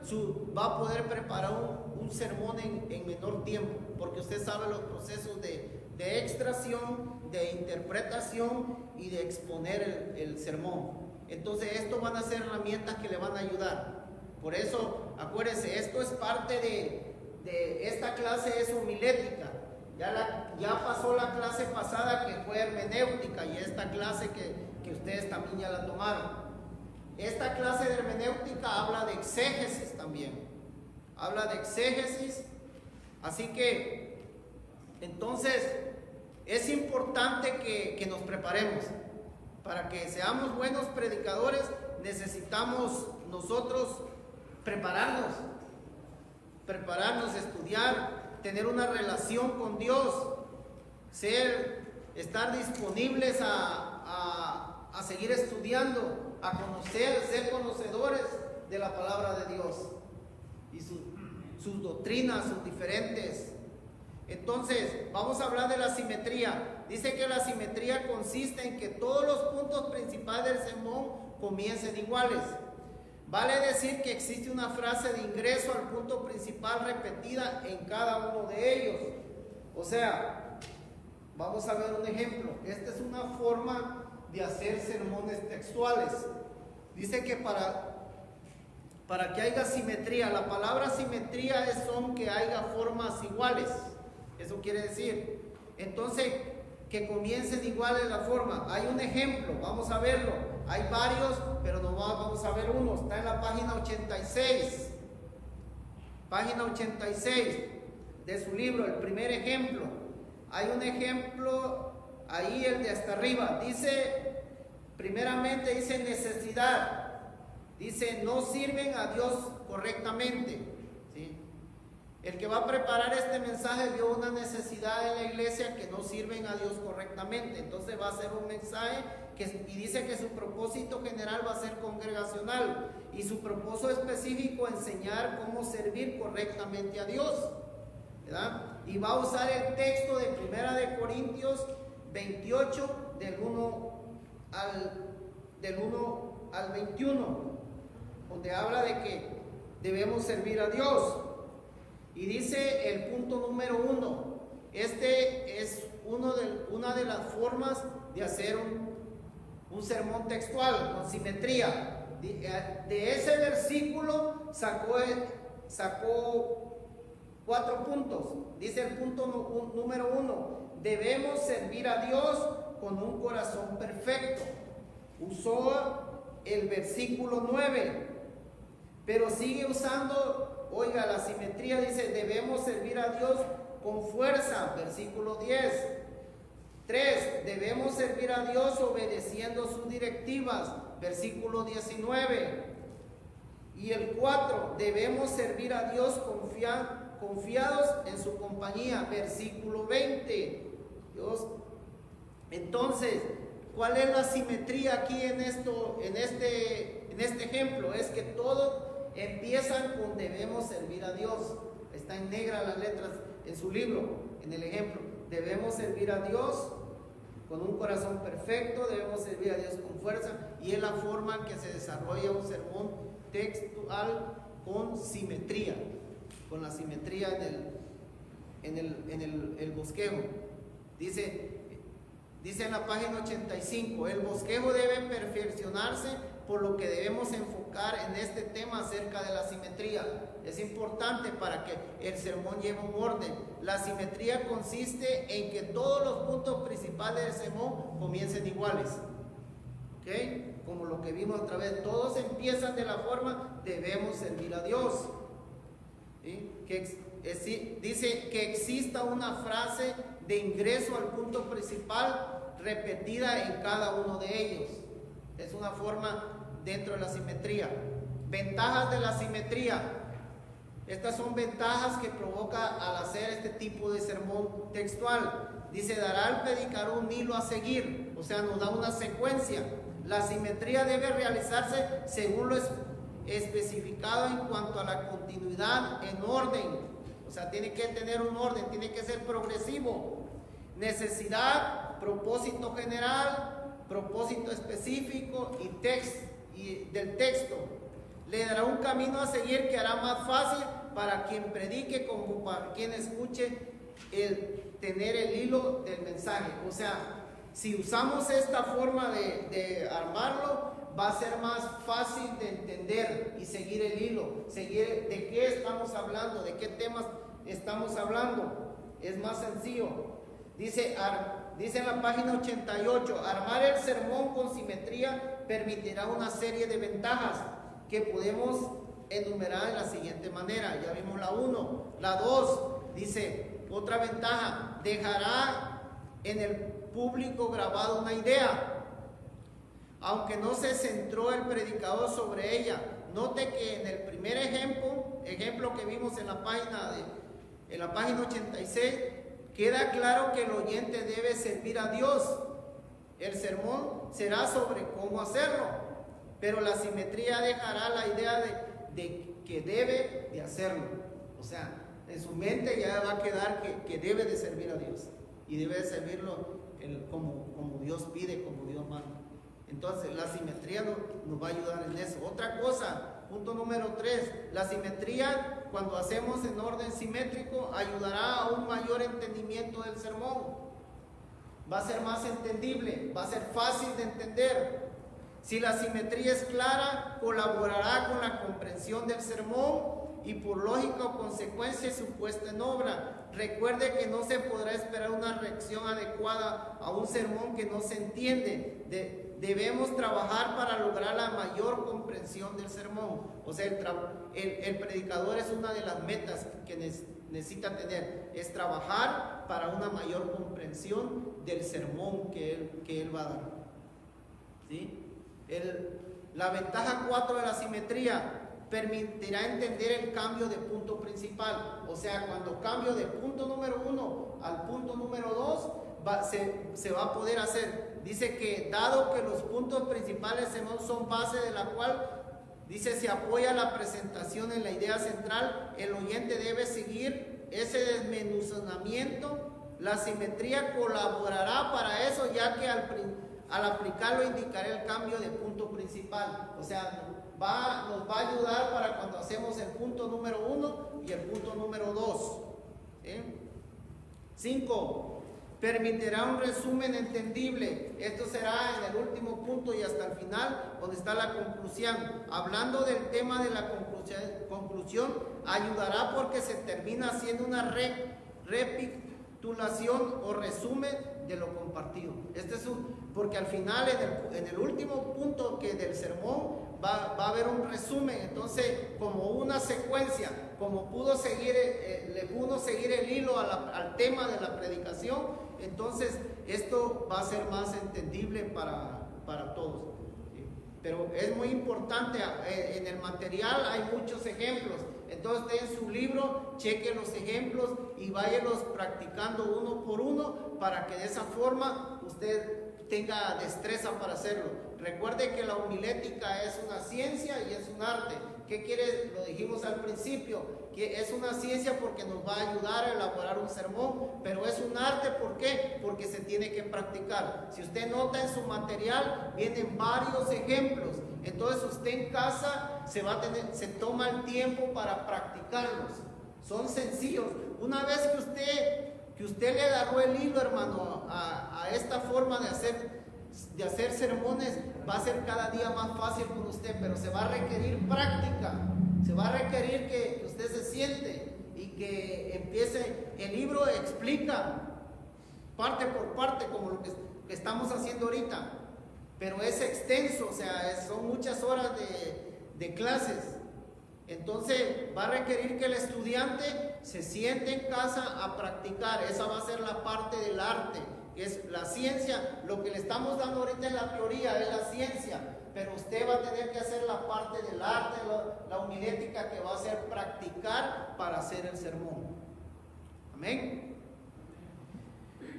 va a poder preparar un sermón en menor tiempo, porque usted sabe los procesos de extracción, de interpretación y de exponer el sermón. Entonces, esto van a ser herramientas que le van a ayudar. Por eso, acuérdense, esto es parte de esta clase, es homilética. Ya pasó la clase pasada que fue hermenéutica y esta clase que ustedes también ya la tomaron. Esta clase de hermenéutica habla de exégesis también. Habla de exégesis. Así que, entonces, es importante que nos preparemos. Para que seamos buenos predicadores, necesitamos nosotros prepararnos, estudiar, tener una relación con Dios, estar disponibles a seguir estudiando, a conocer, ser conocedores de la palabra de Dios y sus doctrinas, sus diferentes. Entonces, vamos a hablar de la simetría. Dice que la simetría consiste en que todos los puntos principales del sermón comiencen iguales. Vale decir que existe una frase de ingreso al punto principal repetida en cada uno de ellos. O sea, vamos a ver un ejemplo. Esta es una forma de hacer sermones textuales. Dice que para que haya simetría, la palabra simetría son que haya formas iguales. Eso quiere decir. Entonces, que comiencen iguales la forma. Hay un ejemplo, vamos a verlo. Hay varios, pero nomás vamos a ver uno. Está en la página 86. Página 86 de su libro, el primer ejemplo. Hay un ejemplo ahí, el de hasta arriba. Dice, primeramente dice necesidad. Dice, no sirven a Dios correctamente, ¿sí? El que va a preparar este mensaje vio una necesidad en la iglesia que no sirven a Dios correctamente. Entonces va a ser un mensaje y dice que su propósito general va a ser congregacional y su propósito específico enseñar cómo servir correctamente a Dios, ¿verdad? Y va a usar el texto de 1 Corintios 28 del 1 al 21, donde habla de que debemos servir a Dios. Y dice el punto número 1, este es una de las formas de hacer un sermón textual con simetría. De ese versículo sacó 4 puntos. Dice el punto número 1, debemos servir a Dios con un corazón perfecto. Usó el versículo 9, pero sigue usando, oiga, la simetría. Dice, debemos servir a Dios con fuerza, versículo 10. 3, debemos servir a Dios obedeciendo sus directivas, versículo 19. Y el 4, debemos servir a Dios confiados en su compañía, versículo 20. Dios. Entonces, ¿cuál es la simetría aquí en este ejemplo? Es que todos empiezan con debemos servir a Dios. Está en negra las letras en su libro, en el ejemplo. Debemos servir a Dios con un corazón perfecto, debemos servir a Dios con fuerza, y es la forma en que se desarrolla un sermón textual con simetría, con la simetría en el bosquejo. Dice en la página 85, el bosquejo debe perfeccionarse, por lo que debemos enfocar en este tema acerca de la simetría. Es importante para que el sermón lleve un orden. La simetría consiste en que todos los puntos principales del sermón comiencen iguales. ¿Ok? Como lo que vimos otra vez, todos empiezan de la forma, debemos servir a Dios. ¿Sí? Dice que exista una frase de ingreso al punto principal repetida en cada uno de ellos. Es una forma dentro de la simetría. Ventajas de la simetría. Estas son ventajas que provoca al hacer este tipo de sermón textual. Dice, dará al predicador un hilo a seguir, o sea, nos da una secuencia. La simetría debe realizarse según lo especificado en cuanto a la continuidad en orden. O sea, tiene que tener un orden, tiene que ser progresivo. Necesidad, propósito general, propósito específico y del texto. Le dará un camino a seguir que hará más fácil para quien predique como para quien escuche el tener el hilo del mensaje. O sea, si usamos esta forma de armarlo, va a ser más fácil de entender y seguir el hilo, seguir de qué estamos hablando, de qué temas estamos hablando. Es más sencillo. Dice en la página 88, armar el sermón con simetría permitirá una serie de ventajas que podemos enumerar de la siguiente manera. Ya vimos la 1. La 2, dice, otra ventaja, dejará en el público grabado una idea, aunque no se centró el predicador sobre ella. Note que en el primer ejemplo que vimos en la página 86, queda claro que el oyente debe servir a Dios. El sermón será sobre cómo hacerlo, pero la simetría dejará la idea de que debe de hacerlo. O sea, en su mente ya va a quedar que debe de servir a Dios y debe de servirlo como Dios pide, como Dios manda. Entonces la simetría nos va a ayudar en eso. Otra cosa, punto número 3, la simetría, cuando hacemos en orden simétrico, ayudará a un mayor entendimiento del sermón. Va a ser más entendible, va a ser fácil de entender. Si la simetría es clara, colaborará con la comprensión del sermón y por lógica o consecuencia su puesta en obra. Recuerde que no se podrá esperar una reacción adecuada a un sermón que no se entiende. Debemos trabajar para lograr la mayor comprensión del sermón. O sea, el predicador es una de las metas que necesita tener, es trabajar para una mayor comprensión del sermón que él va a dar. ¿Sí? La ventaja 4 de la simetría permitirá entender el cambio de punto principal. O sea, cuando cambio de punto número 1 al punto número 2, se va a poder hacer. Dice que dado que los puntos principales son base de la cual, dice, se apoya la presentación en la idea central, el oyente debe seguir ese desmenuzamiento. La simetría colaborará para eso, ya que al aplicarlo indicará el cambio de punto principal. O sea, nos va a ayudar para cuando hacemos el punto número 1 y el punto número 2. 5. Permitirá un resumen entendible. Esto será en el último punto y hasta el final, donde está la conclusión. Hablando del tema de la conclusión, ayudará porque se termina haciendo una recapitulación o resumen de lo compartido. Porque al final, en el último punto del sermón, va a haber un resumen. Entonces, como una secuencia, como le pudo seguir el hilo al tema de la predicación, entonces esto va a ser más entendible para todos. Pero es muy importante, en el material hay muchos ejemplos. Entonces usted en su libro cheque los ejemplos y váyalos practicando uno por uno, para que de esa forma usted tenga destreza para hacerlo. Recuerde que la homilética es una ciencia y es un arte. ¿Qué quiere? Lo dijimos al principio, que es una ciencia porque nos va a ayudar a elaborar un sermón, pero es un arte. ¿Por qué? Porque se tiene que practicar. Si usted nota en su material, vienen varios ejemplos. Entonces usted en casa se toma el tiempo para practicarlos. Son sencillos. Una vez que usted le agarró el hilo, hermano, a esta forma de hacer sermones, va a ser cada día más fácil con usted, pero se va a requerir práctica, se va a requerir que usted se siente y que empiece. El libro explica parte por parte, como lo que estamos haciendo ahorita, pero es extenso, o sea, son muchas horas de clases. Entonces va a requerir que el estudiante se siente en casa a practicar. Esa va a ser la parte del arte, que es la ciencia. Lo que le estamos dando ahorita en la teoría es la ciencia, pero usted va a tener que hacer la parte del arte, la homilética, que va a hacer practicar para hacer el sermón. Amén.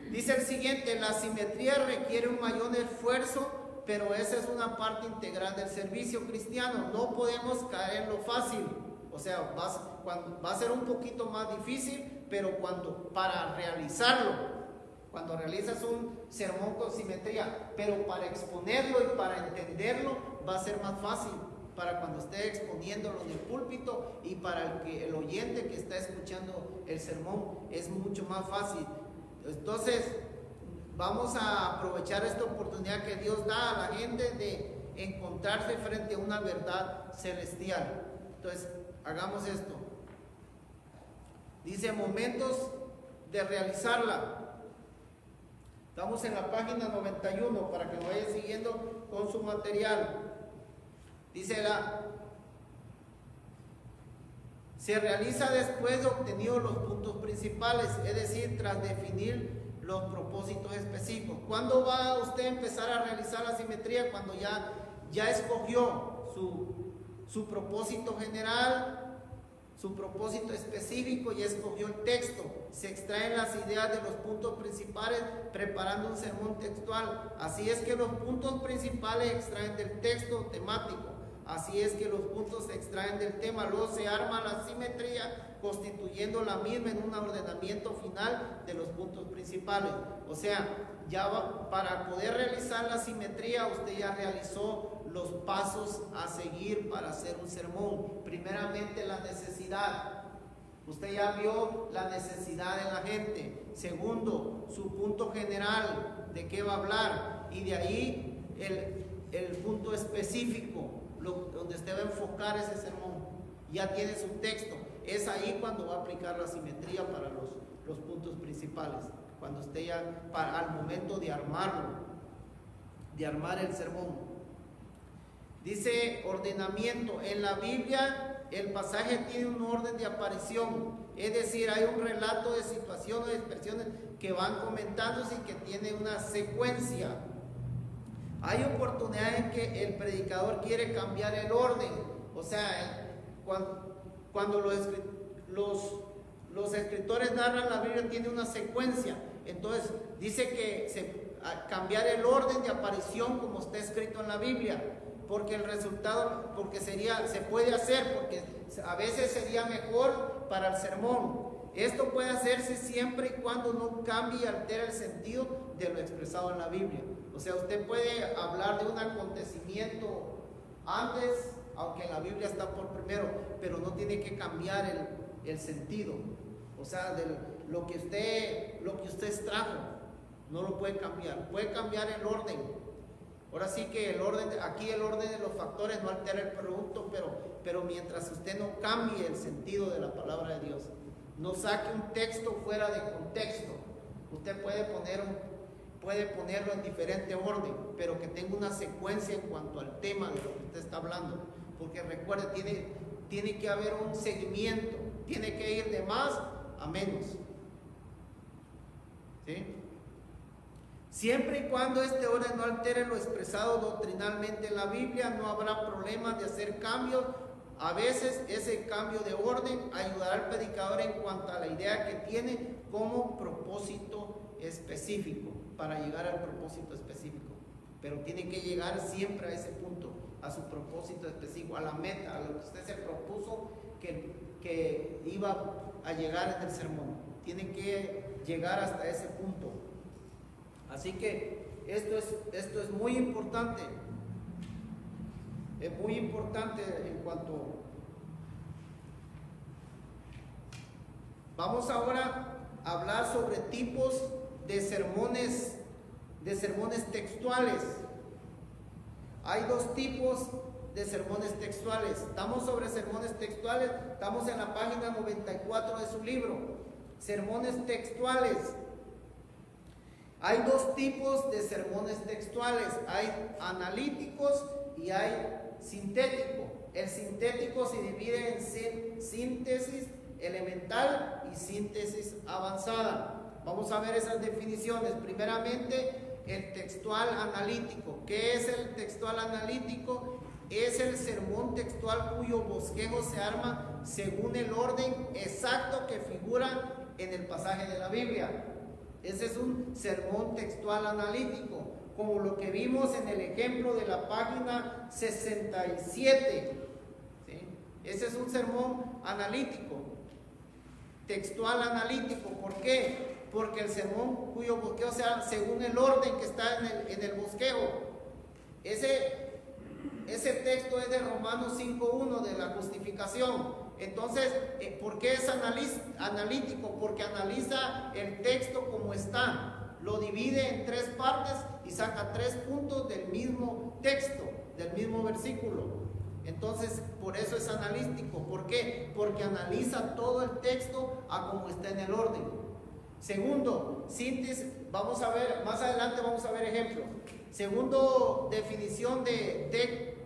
Dice el siguiente: la simetría requiere un mayor esfuerzo, pero esa es una parte integral del servicio cristiano. No podemos caer en lo fácil. O sea, va a ser un poquito más difícil, pero para realizarlo, cuando realizas un sermón con simetría, pero para exponerlo y para entenderlo va a ser más fácil, para cuando esté exponiéndolo en el púlpito, y para el oyente que está escuchando el sermón es mucho más fácil. Entonces, vamos a aprovechar esta oportunidad que Dios da a la gente de encontrarse frente a una verdad celestial. Entonces, hagamos esto. Dice momentos de realizarla. Estamos en la página 91 para que lo vayan siguiendo con su material. Dice se realiza después de obtenido los puntos principales, es decir, tras definir los propósitos específicos. ¿Cuándo va usted a empezar a realizar la simetría? Cuando ya escogió su propósito general, su propósito específico, y escogió el texto. Se extraen las ideas de los puntos principales preparando un sermón textual. Así es que los puntos principales extraen del texto temático. Así es que los puntos se extraen del tema. Luego se arma la simetría, constituyendo la misma en un ordenamiento final de los puntos principales. O sea, para poder realizar la simetría, usted ya realizó los pasos a seguir para hacer un sermón. Primeramente, la necesidad. Usted ya vio la necesidad de la gente. Segundo, su punto general, de qué va a hablar. Y de ahí el punto específico, donde usted va a enfocar ese sermón. Ya tiene su texto. Es ahí cuando va a aplicar la simetría para los puntos principales. Cuando usted al momento de armarlo, de armar el sermón. Dice ordenamiento. En la Biblia el pasaje tiene un orden de aparición. Es decir, hay un relato de situaciones, de expresiones que van comentándose y que tiene una secuencia. Hay oportunidades en que el predicador quiere cambiar el orden. O sea, cuando los escritores narran, la Biblia tiene una secuencia. Entonces dice que cambiar el orden de aparición como está escrito en la Biblia, porque el resultado, porque se puede hacer, porque a veces sería mejor para el sermón. Esto puede hacerse siempre y cuando no cambie y altere el sentido de lo expresado en la Biblia. O sea, usted puede hablar de un acontecimiento antes, aunque en la Biblia está por primero, pero no tiene que cambiar el sentido. O sea, de lo que usted extrajo, no lo puede cambiar. Puede cambiar el orden. Ahora sí que el orden de los factores no altera el producto, pero mientras usted no cambie el sentido de la palabra de Dios, no saque un texto fuera de contexto, usted puede ponerlo en diferente orden, pero que tenga una secuencia en cuanto al tema de lo que usted está hablando, porque recuerde, tiene que haber un seguimiento, tiene que ir de más a menos, ¿sí? Siempre y cuando este orden no altere lo expresado doctrinalmente en la Biblia, no habrá problema de hacer cambios. A veces ese cambio de orden ayudará al predicador en cuanto a la idea que tiene como propósito específico, para llegar al propósito específico. Pero tiene que llegar siempre a ese punto, a su propósito específico, a la meta, a lo que usted se propuso que iba a llegar en el sermón. Tiene que llegar hasta ese punto. Así que esto es muy importante. Es muy importante en cuanto... Vamos ahora a hablar sobre tipos de sermones textuales. Hay dos tipos de sermones textuales. Estamos sobre sermones textuales, estamos en la página 94 de su libro. Sermones textuales. Hay dos tipos de sermones textuales. Hay analíticos y hay sintético. El sintético se divide en síntesis elemental y síntesis avanzada. Vamos a ver esas definiciones. Primeramente, el textual analítico. ¿Qué es el textual analítico? Es el sermón textual cuyo bosquejo se arma según el orden exacto que figura en el pasaje de la Biblia. Ese es un sermón textual analítico, como lo que vimos en el ejemplo de la página 67. ¿Sí? Ese es un sermón analítico, textual analítico. ¿Por qué? Porque el sermón cuyo bosquejo sea según el orden que está en el bosquejo. Ese texto es de Romanos 5:1 de la justificación. Entonces, ¿por qué es analítico? Porque analiza el texto como está, lo divide en tres partes y saca 3 puntos del mismo texto, del mismo versículo. Entonces, por eso es analítico. ¿Por qué? Porque analiza todo el texto a como está en el orden. Segundo, síntesis. Vamos a ver, más adelante vamos a ver ejemplos. Segundo, definición de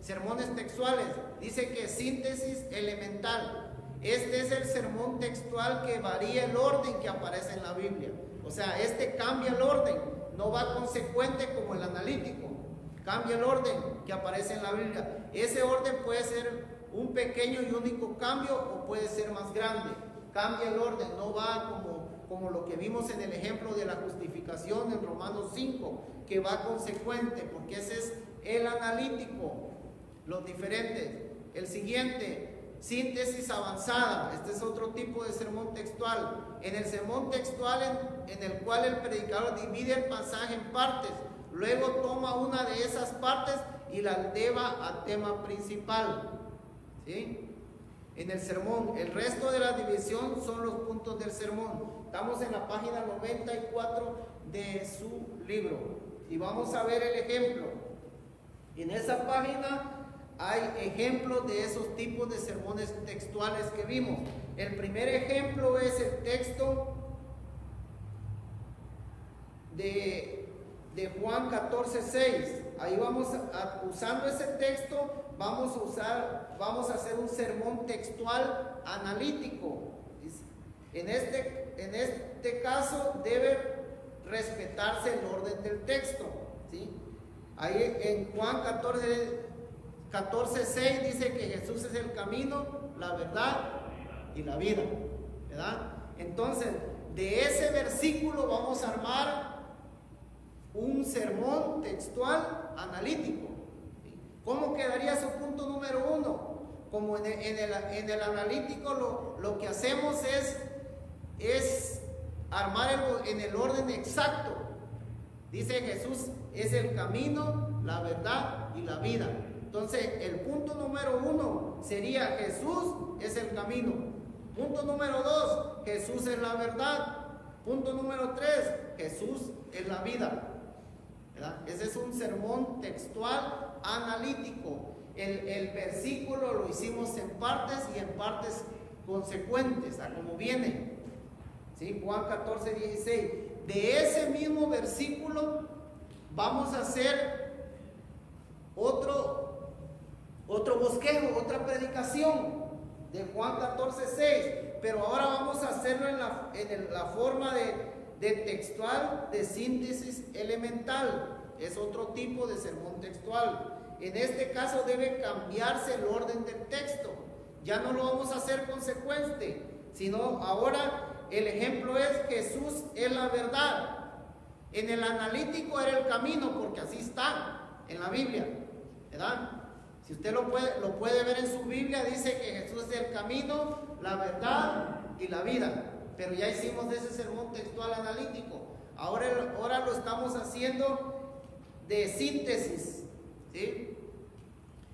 sermones textuales. Dice que síntesis elemental. Este es el sermón textual que varía el orden que aparece en la Biblia. O sea, cambia el orden, no va consecuente como el analítico. Cambia el orden que aparece en la Biblia. Ese orden puede ser un pequeño y único cambio o puede ser más grande. Cambia el orden, no va como lo que vimos en el ejemplo de la justificación en Romanos 5, que va consecuente, porque ese es el analítico. Los diferentes. El siguiente, síntesis avanzada. Este es otro tipo de sermón textual. En el sermón textual en el cual el predicador divide el pasaje en partes, luego toma una de esas partes y la lleva al tema principal. ¿Sí? En el sermón, el resto de la división son los puntos del sermón. Estamos en la página 94 de su libro y vamos a ver el ejemplo. En esa página hay ejemplos de esos tipos de sermones textuales que vimos. El primer ejemplo es el texto de Juan 14:6. Ahí usando ese texto, vamos a hacer un sermón textual analítico. En este caso debe respetarse el orden del texto, ¿sí? Ahí en Juan 14:6 dice que Jesús es el camino, la verdad y la vida. ¿verdad? Entonces, de ese versículo vamos a armar un sermón textual analítico. ¿Cómo quedaría su punto número 1? Como en el analítico lo que hacemos es armar en el orden exacto. Dice Jesús es el camino, la verdad y la vida. Entonces el punto número 1 sería Jesús es el camino. Punto número 2, Jesús es la verdad. Punto número 3, Jesús es la vida. ¿Verdad? Ese es un sermón textual analítico. El versículo lo hicimos en partes y en partes consecuentes, a como viene. ¿Sí? Juan 14, 16. De ese mismo versículo vamos a hacer otro bosquejo, otra predicación de Juan 14, 6. Pero ahora vamos a hacerlo en la forma de textual, de síntesis elemental. Es otro tipo de sermón textual. En este caso debe cambiarse el orden del texto. Ya no lo vamos a hacer consecuente, sino ahora el ejemplo es Jesús es la verdad. En el analítico era el camino, porque así está en la Biblia, ¿verdad? Si usted lo puede ver en su Biblia, dice que Jesús es el camino, la verdad y la vida. Pero ya hicimos de ese sermón textual analítico. Ahora lo estamos haciendo de síntesis, ¿sí?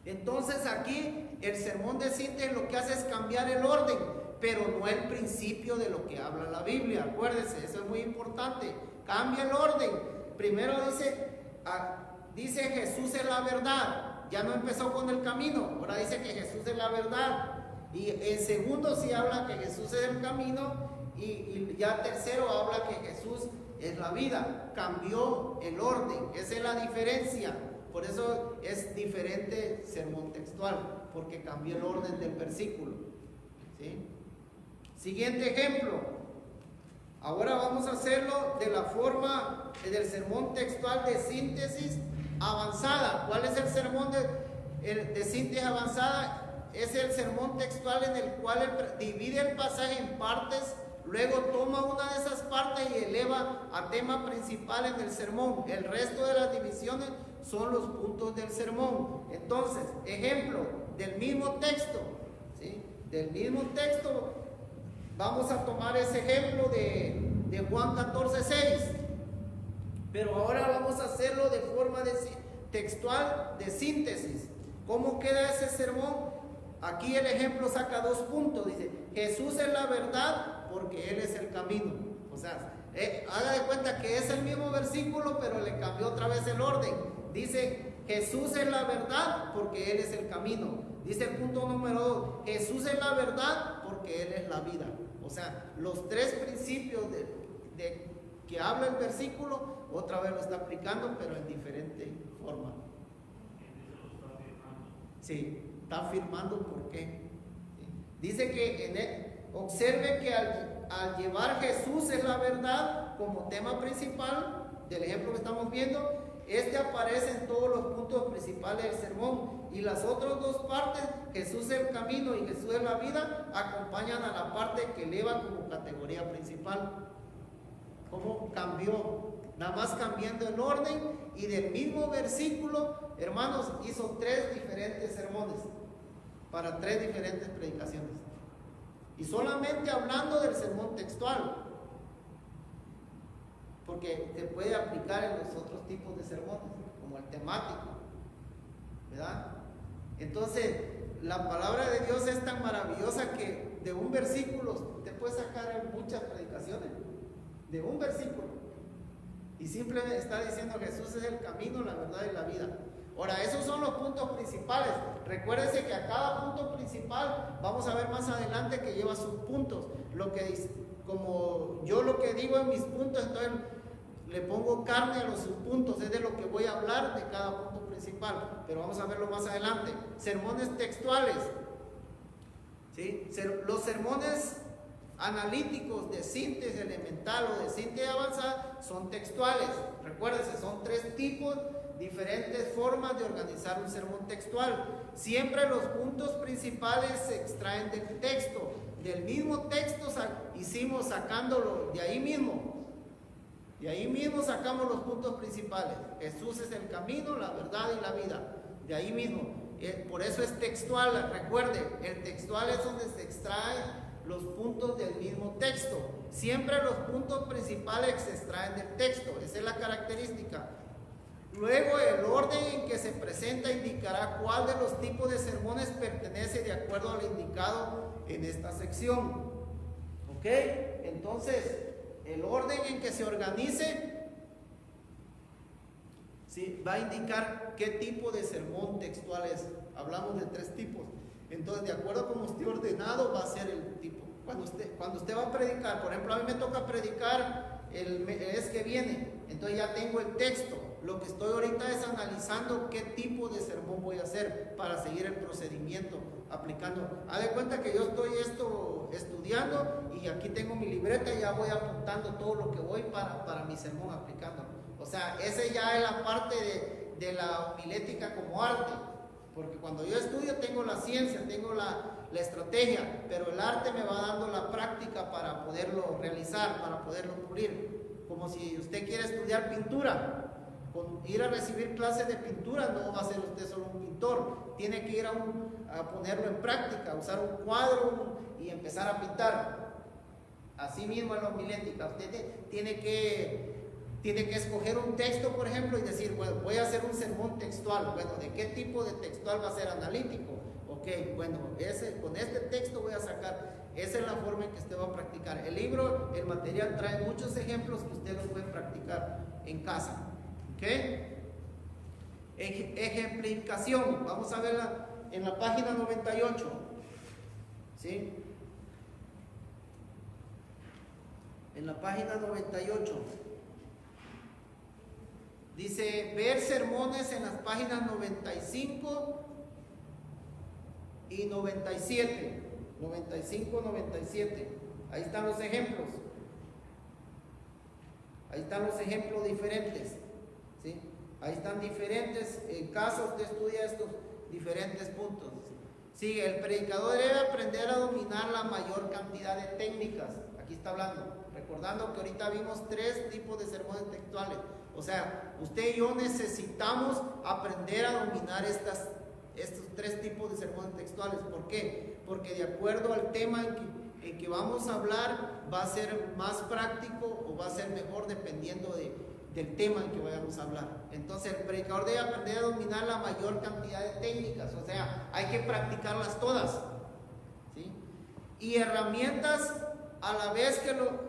Entonces aquí el sermón de síntesis lo que hace es cambiar el orden, pero no el principio de lo que habla la Biblia. Acuérdense, eso es muy importante. Cambia el orden. Primero dice Jesús es la verdad. Ya no empezó con el camino, ahora dice que Jesús es la verdad. Y en segundo sí habla que Jesús es el camino, y ya tercero habla que Jesús es la vida. Cambió el orden, esa es la diferencia. Por eso es diferente sermón textual, porque cambió el orden del versículo, ¿sí? Siguiente ejemplo. Ahora vamos a hacerlo de la forma del sermón textual de síntesis avanzada. ¿Cuál es el sermón de síntesis avanzada? Es el sermón textual en el cual él divide el pasaje en partes, luego toma una de esas partes y eleva a tema principal en el sermón. El resto de las divisiones son los puntos del sermón. Entonces, ejemplo, del mismo texto, ¿sí? Del mismo texto, vamos a tomar ese ejemplo de Juan 14, 6. Pero ahora vamos a hacerlo de forma textual de síntesis. ¿Cómo queda ese sermón? Aquí el ejemplo saca 2 puntos. Dice, Jesús es la verdad porque Él es el camino. O sea, haga de cuenta que es el mismo versículo, pero le cambió otra vez el orden. Dice, Jesús es la verdad porque Él es el camino. Dice el punto número 2, Jesús es la verdad porque Él es la vida. O sea, los 3 principios de que habla el versículo, otra vez lo está aplicando, pero en diferente forma. Sí, está afirmando por qué. Dice que observe que al llevar Jesús es la verdad como tema principal del ejemplo que estamos viendo, este aparece en todos los puntos principales del sermón, y las otras 2 partes, Jesús es el camino y Jesús es la vida, acompañan a la parte que eleva como categoría principal. ¿Cómo cambió? Nada más cambiando el orden, y del mismo versículo, hermanos, hizo 3 diferentes sermones para 3 diferentes predicaciones, y solamente hablando del sermón textual, porque se puede aplicar en los otros tipos de sermones, como el temático, ¿verdad? Entonces, la palabra de Dios es tan maravillosa que de un versículo te puede sacar muchas predicaciones, de un versículo, y simplemente está diciendo Jesús es el camino, la verdad y la vida. Ahora, esos son los puntos principales. Recuérdense que a cada punto principal, vamos a ver más adelante que lleva sus puntos. Lo que dice, como yo lo que digo en mis puntos, entonces le pongo carne a los subpuntos, es de lo que voy a hablar de cada punto principal, pero vamos a verlo más adelante. Sermones textuales, ¿sí? Los sermones analíticos de síntesis elemental o de síntesis avanzada son textuales. Recuérdense, son 3 tipos, diferentes formas de organizar un sermón textual. Siempre los puntos principales se extraen del texto, del mismo texto, y hicimos sacándolo de ahí mismo. De ahí mismo sacamos los puntos principales. Jesús es el camino, la verdad y la vida. De ahí mismo. Por eso es textual. Recuerde, el textual es donde se extraen los puntos del mismo texto. Siempre los puntos principales se extraen del texto. Esa es la característica. Luego, el orden en que se presenta indicará cuál de los tipos de sermones pertenece de acuerdo a lo indicado en esta sección. ¿Ok? Entonces, el orden en que se organice, ¿sí?, va a indicar qué tipo de sermón textual es. Hablamos de 3 tipos. Entonces, de acuerdo a cómo esté ordenado, va a ser el tipo. Cuando usted va a predicar, por ejemplo, a mí me toca predicar el mes que viene, entonces ya tengo el texto. Lo que estoy ahorita es analizando qué tipo de sermón voy a hacer para seguir el procedimiento aplicando. Haz de cuenta que yo estoy estudiando y aquí tengo mi libreta y ya voy apuntando todo lo que voy para mi sermón aplicando. O sea, esa ya es la parte de la homilética como arte. Porque cuando yo estudio tengo la ciencia, tengo la estrategia, pero el arte me va dando la práctica para poderlo realizar, para poderlo pulir. Como si usted quiere estudiar pintura, con ir a recibir clases de pintura no va a ser usted solo un pintor, tiene que ir a ponerlo en práctica, usar un cuadro y empezar a pintar. Así mismo en la homilética, usted tiene que escoger un texto, por ejemplo, y decir, bueno, voy a hacer un sermón textual. Bueno, ¿de qué tipo de textual va a ser? Analítico. Ok, bueno, con este texto voy a sacar. Esa es la forma en que usted va a practicar. El libro, el material trae muchos ejemplos que usted los puede practicar en casa. Ok. Ejemplificación. Vamos a verla en la página 98. ¿Sí? En la página 98. Dice, ver sermones en las páginas 95 y 97. 95, 97. Ahí están los ejemplos. Ahí están los ejemplos diferentes. ¿Sí? Ahí están diferentes casos. Usted estudia estos diferentes puntos. Sigue, el predicador debe aprender a dominar la mayor cantidad de técnicas. Aquí está hablando. Recordando que ahorita vimos 3 tipos de sermones textuales. O sea, usted y yo necesitamos aprender a dominar estos 3 tipos de sermones textuales. ¿Por qué? Porque de acuerdo al tema en que vamos a hablar, va a ser más práctico o va a ser mejor dependiendo del tema en que vayamos a hablar. Entonces, el predicador debe aprender a dominar la mayor cantidad de técnicas. O sea, hay que practicarlas todas. ¿Sí? Y herramientas a la vez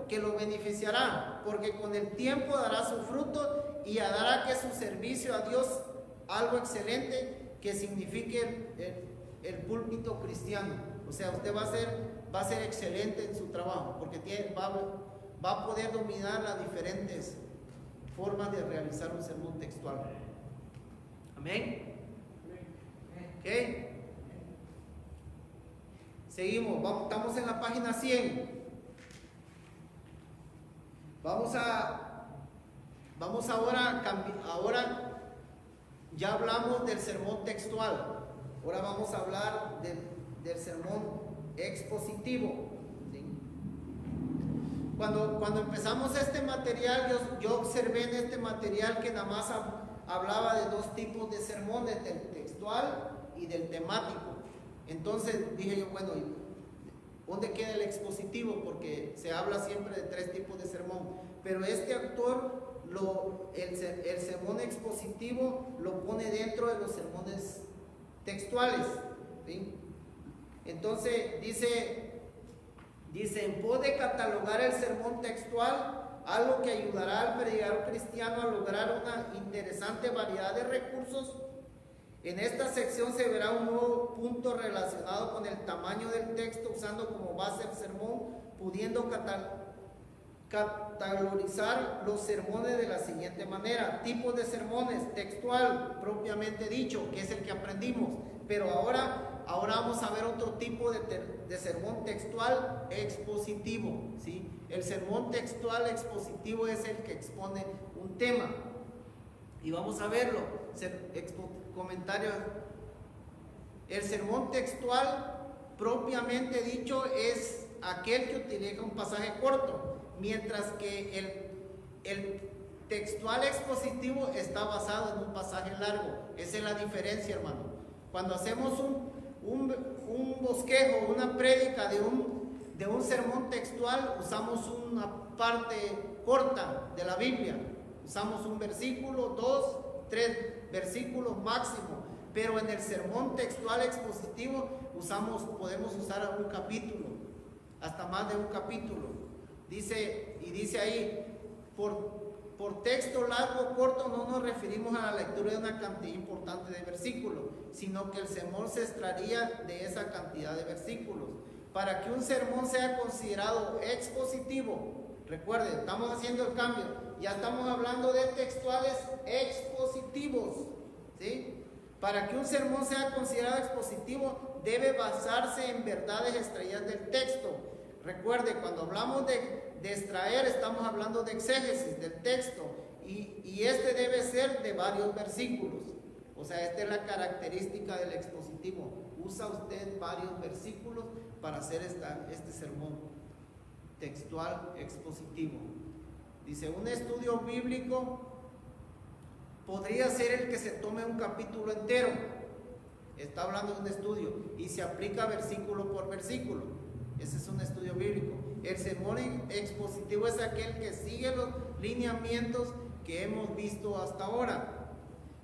que lo beneficiará, porque con el tiempo dará su fruto y hará que su servicio a Dios algo excelente que signifique el púlpito cristiano. O sea, usted va a ser excelente en su trabajo, porque va a poder dominar las diferentes formas de realizar un sermón textual. Amén. Ok. Seguimos, estamos en la página 100. Vamos ahora ya hablamos del sermón textual. Ahora vamos a hablar del sermón expositivo. ¿Sí? Cuando empezamos este material, yo observé en este material que nada más hablaba de 2 tipos de sermones, del textual y del temático. Entonces dije yo, bueno, ¿dónde queda el expositivo? Porque se habla siempre de 3 tipos de sermón. Pero este autor, el sermón expositivo lo pone dentro de los sermones textuales. ¿Sí? Entonces dice, en pos de catalogar el sermón textual, algo que ayudará al predicador cristiano a lograr una interesante variedad de recursos. En esta sección se verá un nuevo punto relacionado con el tamaño del texto, usando como base el sermón, pudiendo categorizar los sermones de la siguiente manera: tipos de sermones, textual propiamente dicho, que es el que aprendimos, pero ahora vamos a ver otro tipo de sermón textual expositivo. ¿Sí? El sermón textual expositivo es el que expone un tema, y vamos a verlo. Comentario. El sermón textual propiamente dicho es aquel que utiliza un pasaje corto, mientras que el textual expositivo está basado en un pasaje largo. Esa es la diferencia, hermano. Cuando hacemos un bosquejo, una prédica de un sermón textual, usamos una parte corta de la Biblia. Usamos un versículo, 2, 3 versículos máximo. Pero en el sermón textual expositivo podemos usar un capítulo, hasta más de un capítulo. Dice ahí, por texto largo o corto no nos referimos a la lectura de una cantidad importante de versículos, sino que el sermón se extraería de esa cantidad de versículos. Para que un sermón sea considerado expositivo, recuerden, estamos haciendo el cambio, ya estamos hablando de textuales expositivos, ¿sí? Para que un sermón sea considerado expositivo, debe basarse en verdades extraídas del texto. Recuerde, cuando hablamos de extraer, estamos hablando de exégesis del texto, y este debe ser de varios versículos. O sea, esta es la característica del expositivo. Usa usted varios versículos para hacer este sermón textual expositivo. Dice, un estudio bíblico podría ser el que se tome un capítulo entero. Está hablando de un estudio y se aplica versículo por versículo. Ese es un estudio bíblico. El sermón expositivo es aquel que sigue los lineamientos que hemos visto hasta ahora.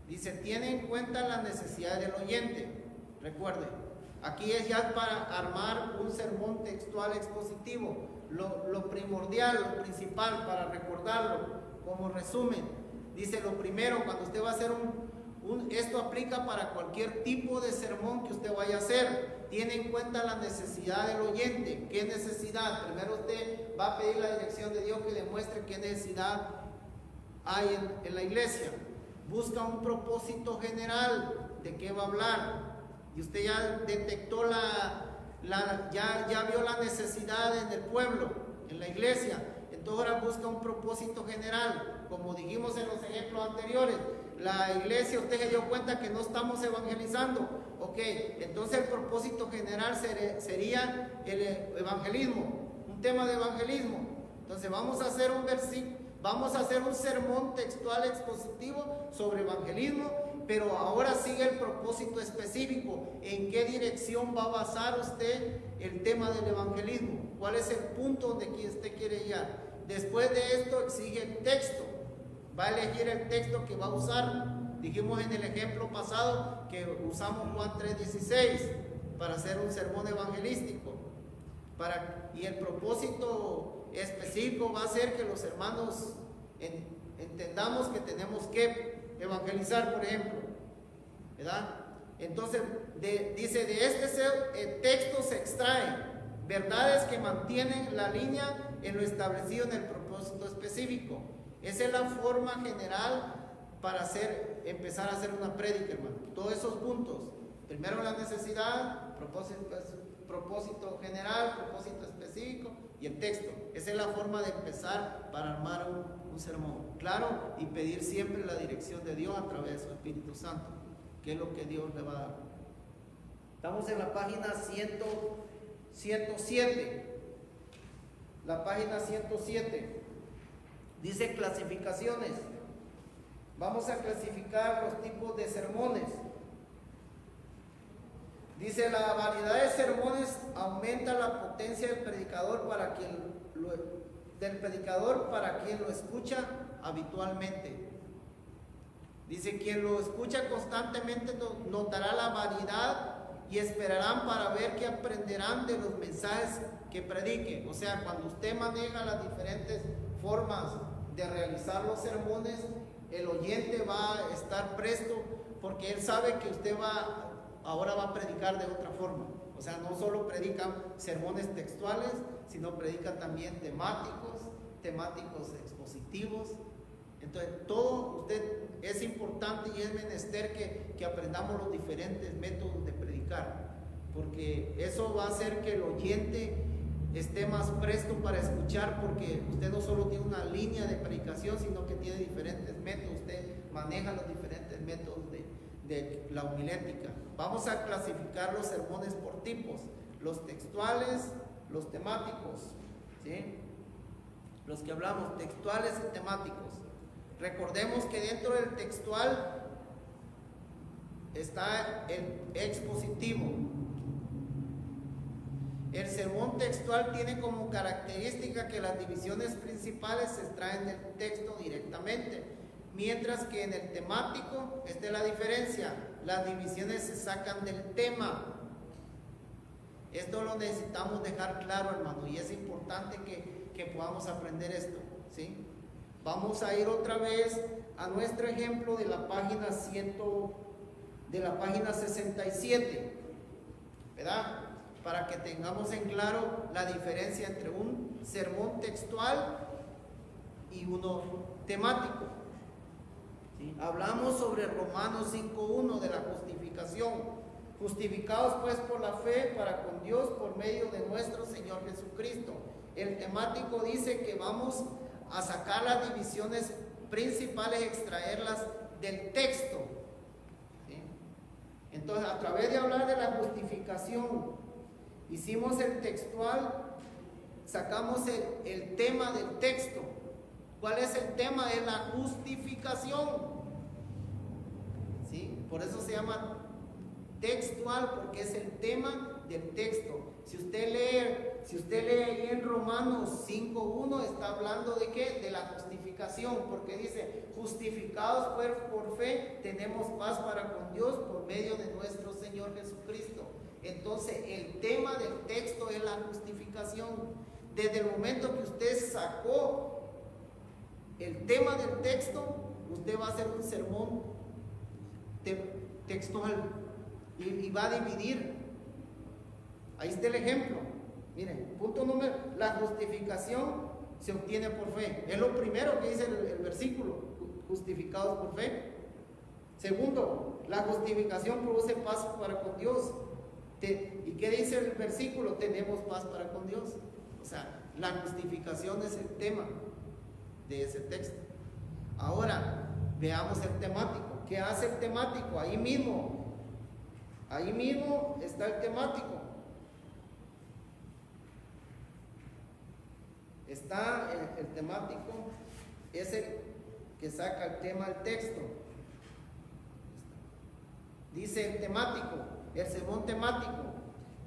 Dice, tiene en cuenta la necesidad del oyente. Recuerde, aquí es ya para armar un sermón textual expositivo. Lo primordial, lo principal, para recordarlo como resumen. Dice, lo primero, cuando usted va a hacer esto aplica para cualquier tipo de sermón que usted vaya a hacer. Tiene en cuenta la necesidad del oyente. ¿Qué necesidad? Primero usted va a pedir la dirección de Dios que le muestre qué necesidad hay en la iglesia. Busca un propósito general de qué va a hablar. Y usted ya detectó ya vio la necesidad en el pueblo, en la iglesia. Entonces ahora busca un propósito general. Como dijimos en los ejemplos anteriores, la iglesia, usted se dio cuenta que no estamos evangelizando. Ok, entonces el propósito general sería el evangelismo, un tema de evangelismo. Entonces vamos a hacer un sermón textual expositivo sobre evangelismo, pero ahora sigue el propósito específico. ¿En qué dirección va a basar usted el tema del evangelismo? ¿Cuál es el punto donde usted quiere llegar? Después de esto exige el texto. Va a elegir el texto que va a usar. Dijimos en el ejemplo pasado que usamos Juan 3:16 para hacer un sermón evangelístico. Y el propósito específico va a ser que los hermanos entendamos que tenemos que evangelizar, por ejemplo, ¿verdad? Entonces dice, de este texto se extraen verdades que mantienen la línea en lo establecido en el propósito específico. Esa es la forma general para empezar a hacer una prédica, hermano. Todos esos puntos. Primero la necesidad, propósito general, propósito específico y el texto. Esa es la forma de empezar para armar un sermón. Claro, y pedir siempre la dirección de Dios a través de su Espíritu Santo, que es lo que Dios le va a dar. Estamos en la página 107. La página 107. Dice clasificaciones. Vamos a clasificar los tipos de sermones. Dice, la variedad de sermones aumenta la potencia del predicador para quien lo escucha habitualmente. Dice, quien lo escucha constantemente notará la variedad y esperarán para ver qué aprenderán de los mensajes que predique. O sea, cuando usted maneja las diferentes formas de realizar los sermones, el oyente va a estar presto porque él sabe que usted ahora va a predicar de otra forma. O sea, no solo predican sermones textuales, sino predican también temáticos expositivos. Entonces, todo es importante y es menester que aprendamos los diferentes métodos de predicar, porque eso va a hacer que el oyente esté más presto para escuchar, porque usted no solo tiene una línea de predicación, sino que tiene diferentes métodos. Usted maneja los diferentes métodos de la homilética. Vamos a clasificar los sermones por tipos: los textuales, los temáticos, ¿sí? Los que hablamos, textuales y temáticos. Recordemos que dentro del textual está el expositivo. El sermón textual tiene como característica que las divisiones principales se extraen del texto directamente, mientras que en el temático, esta es la diferencia, las divisiones se sacan del tema. Esto lo necesitamos dejar claro, hermano, y es importante que podamos aprender esto, ¿sí? Vamos a ir otra vez a nuestro ejemplo de la página 67, ¿verdad? Para que tengamos en claro la diferencia entre un sermón textual y uno temático, ¿sí? Hablamos sobre Romanos 5:1 de la justificación. Justificados pues por la fe para con Dios por medio de nuestro Señor Jesucristo. El temático dice que vamos a sacar las divisiones principales, extraerlas del texto, ¿sí? Entonces, a través de hablar de la justificación, hicimos el textual, sacamos el tema del texto. ¿Cuál es el tema? Es la justificación, ¿sí? Por eso se llama textual, porque es el tema del texto. Si usted lee en Romanos 5:1, está hablando de ¿qué? De la justificación, porque dice, justificados pues por fe, tenemos paz para con Dios por medio de nuestro Señor Jesucristo. Entonces, el tema del texto es la justificación. Desde el momento que usted sacó el tema del texto, usted va a hacer un sermón textual y va a dividir. Ahí está el ejemplo. Miren, punto número, la justificación se obtiene por fe. Es lo primero que dice el versículo, justificados por fe. Segundo, la justificación produce paz para con Dios. ¿Y qué dice el versículo? Tenemos paz para con Dios. O sea, la justificación es el tema de ese texto. Ahora, veamos el temático. ¿Qué hace el temático? Ahí mismo está el temático. Está el temático, es el que saca el tema del texto. Dice el temático, el sermón temático.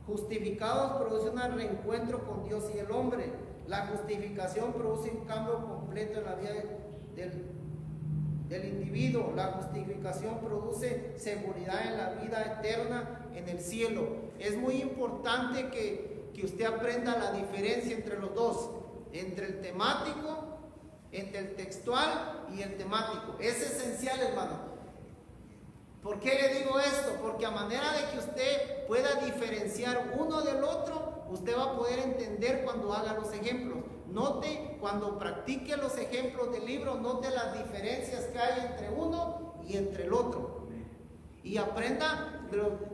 Justificados produce un reencuentro con Dios y el hombre. La justificación produce un cambio completo en la vida del individuo. La justificación produce seguridad en la vida eterna en el cielo. Es muy importante que usted aprenda la diferencia entre los dos, entre el temático, entre el textual y el temático. Es esencial, hermano. ¿Por qué le digo esto? Porque a manera de que usted pueda diferenciar uno del otro, usted va a poder entender cuando haga los ejemplos. Note, cuando practique los ejemplos del libro, note las diferencias que hay entre uno y entre el otro. Y aprenda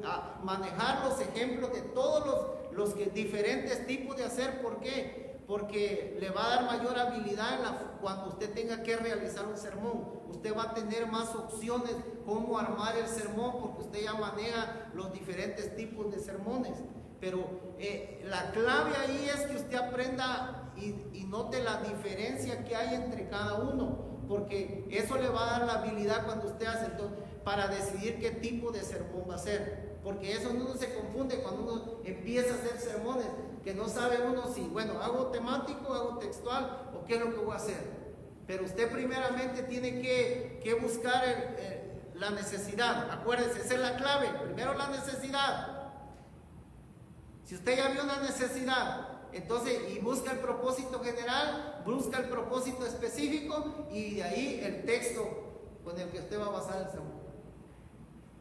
a manejar los ejemplos de todos los diferentes tipos de hacer. ¿Por qué? Porque le va a dar mayor habilidad cuando usted tenga que realizar un sermón. Usted va a tener más opciones cómo armar el sermón, porque usted ya maneja los diferentes tipos de sermones. Pero la clave ahí es que usted aprenda y note la diferencia que hay entre cada uno, porque eso le va a dar la habilidad cuando usted hace para decidir qué tipo de sermón va a hacer. Porque eso uno se confunde cuando uno empieza a hacer sermones, que no sabe uno si, bueno, hago temático, hago textual o qué es lo que voy a hacer. Pero usted primeramente tiene que buscar la necesidad. Acuérdense, esa es la clave. Primero la necesidad. Si usted ya vio una necesidad, entonces, y busca el propósito general, busca el propósito específico, y de ahí el texto con el que usted va a basar el sermón.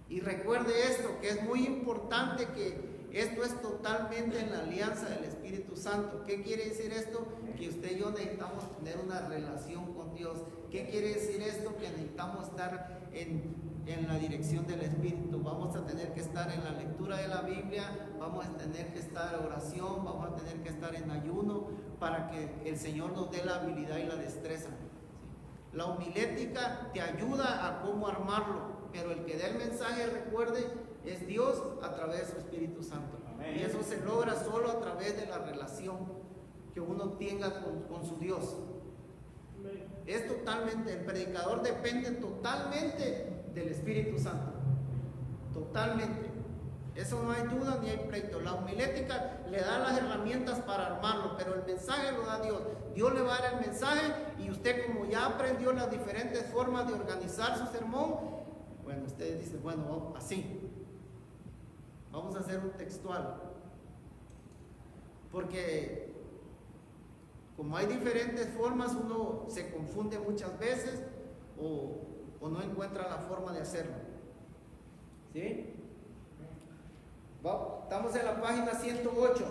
Y recuerde esto, que es muy importante, que esto es totalmente en la alianza del Espíritu Santo. ¿Qué quiere decir esto? Que usted y yo necesitamos tener una relación con Dios. ¿Qué quiere decir esto? Que necesitamos estar en la dirección del Espíritu. Vamos a tener que estar en la lectura de la Biblia, vamos a tener que estar en oración, vamos a tener que estar en ayuno, para que el Señor nos dé la habilidad y la destreza. La homilética te ayuda a cómo armarlo, pero el que da el mensaje, recuerde, es Dios a través de su Espíritu Santo. Y eso se logra solo a través de la relación que uno tenga con su Dios. Es totalmente, el predicador depende totalmente del Espíritu Santo. Totalmente. Eso no hay duda ni hay pleito. La homilética le da las herramientas para armarlo, pero el mensaje lo da Dios. Dios le va a dar el mensaje y usted, como ya aprendió las diferentes formas de organizar su sermón, bueno, usted dice, bueno, vamos, así. Vamos a hacer un textual. Porque como hay diferentes formas, uno se confunde muchas veces o no encuentra la forma de hacerlo. ¿Sí? Estamos en la página 108.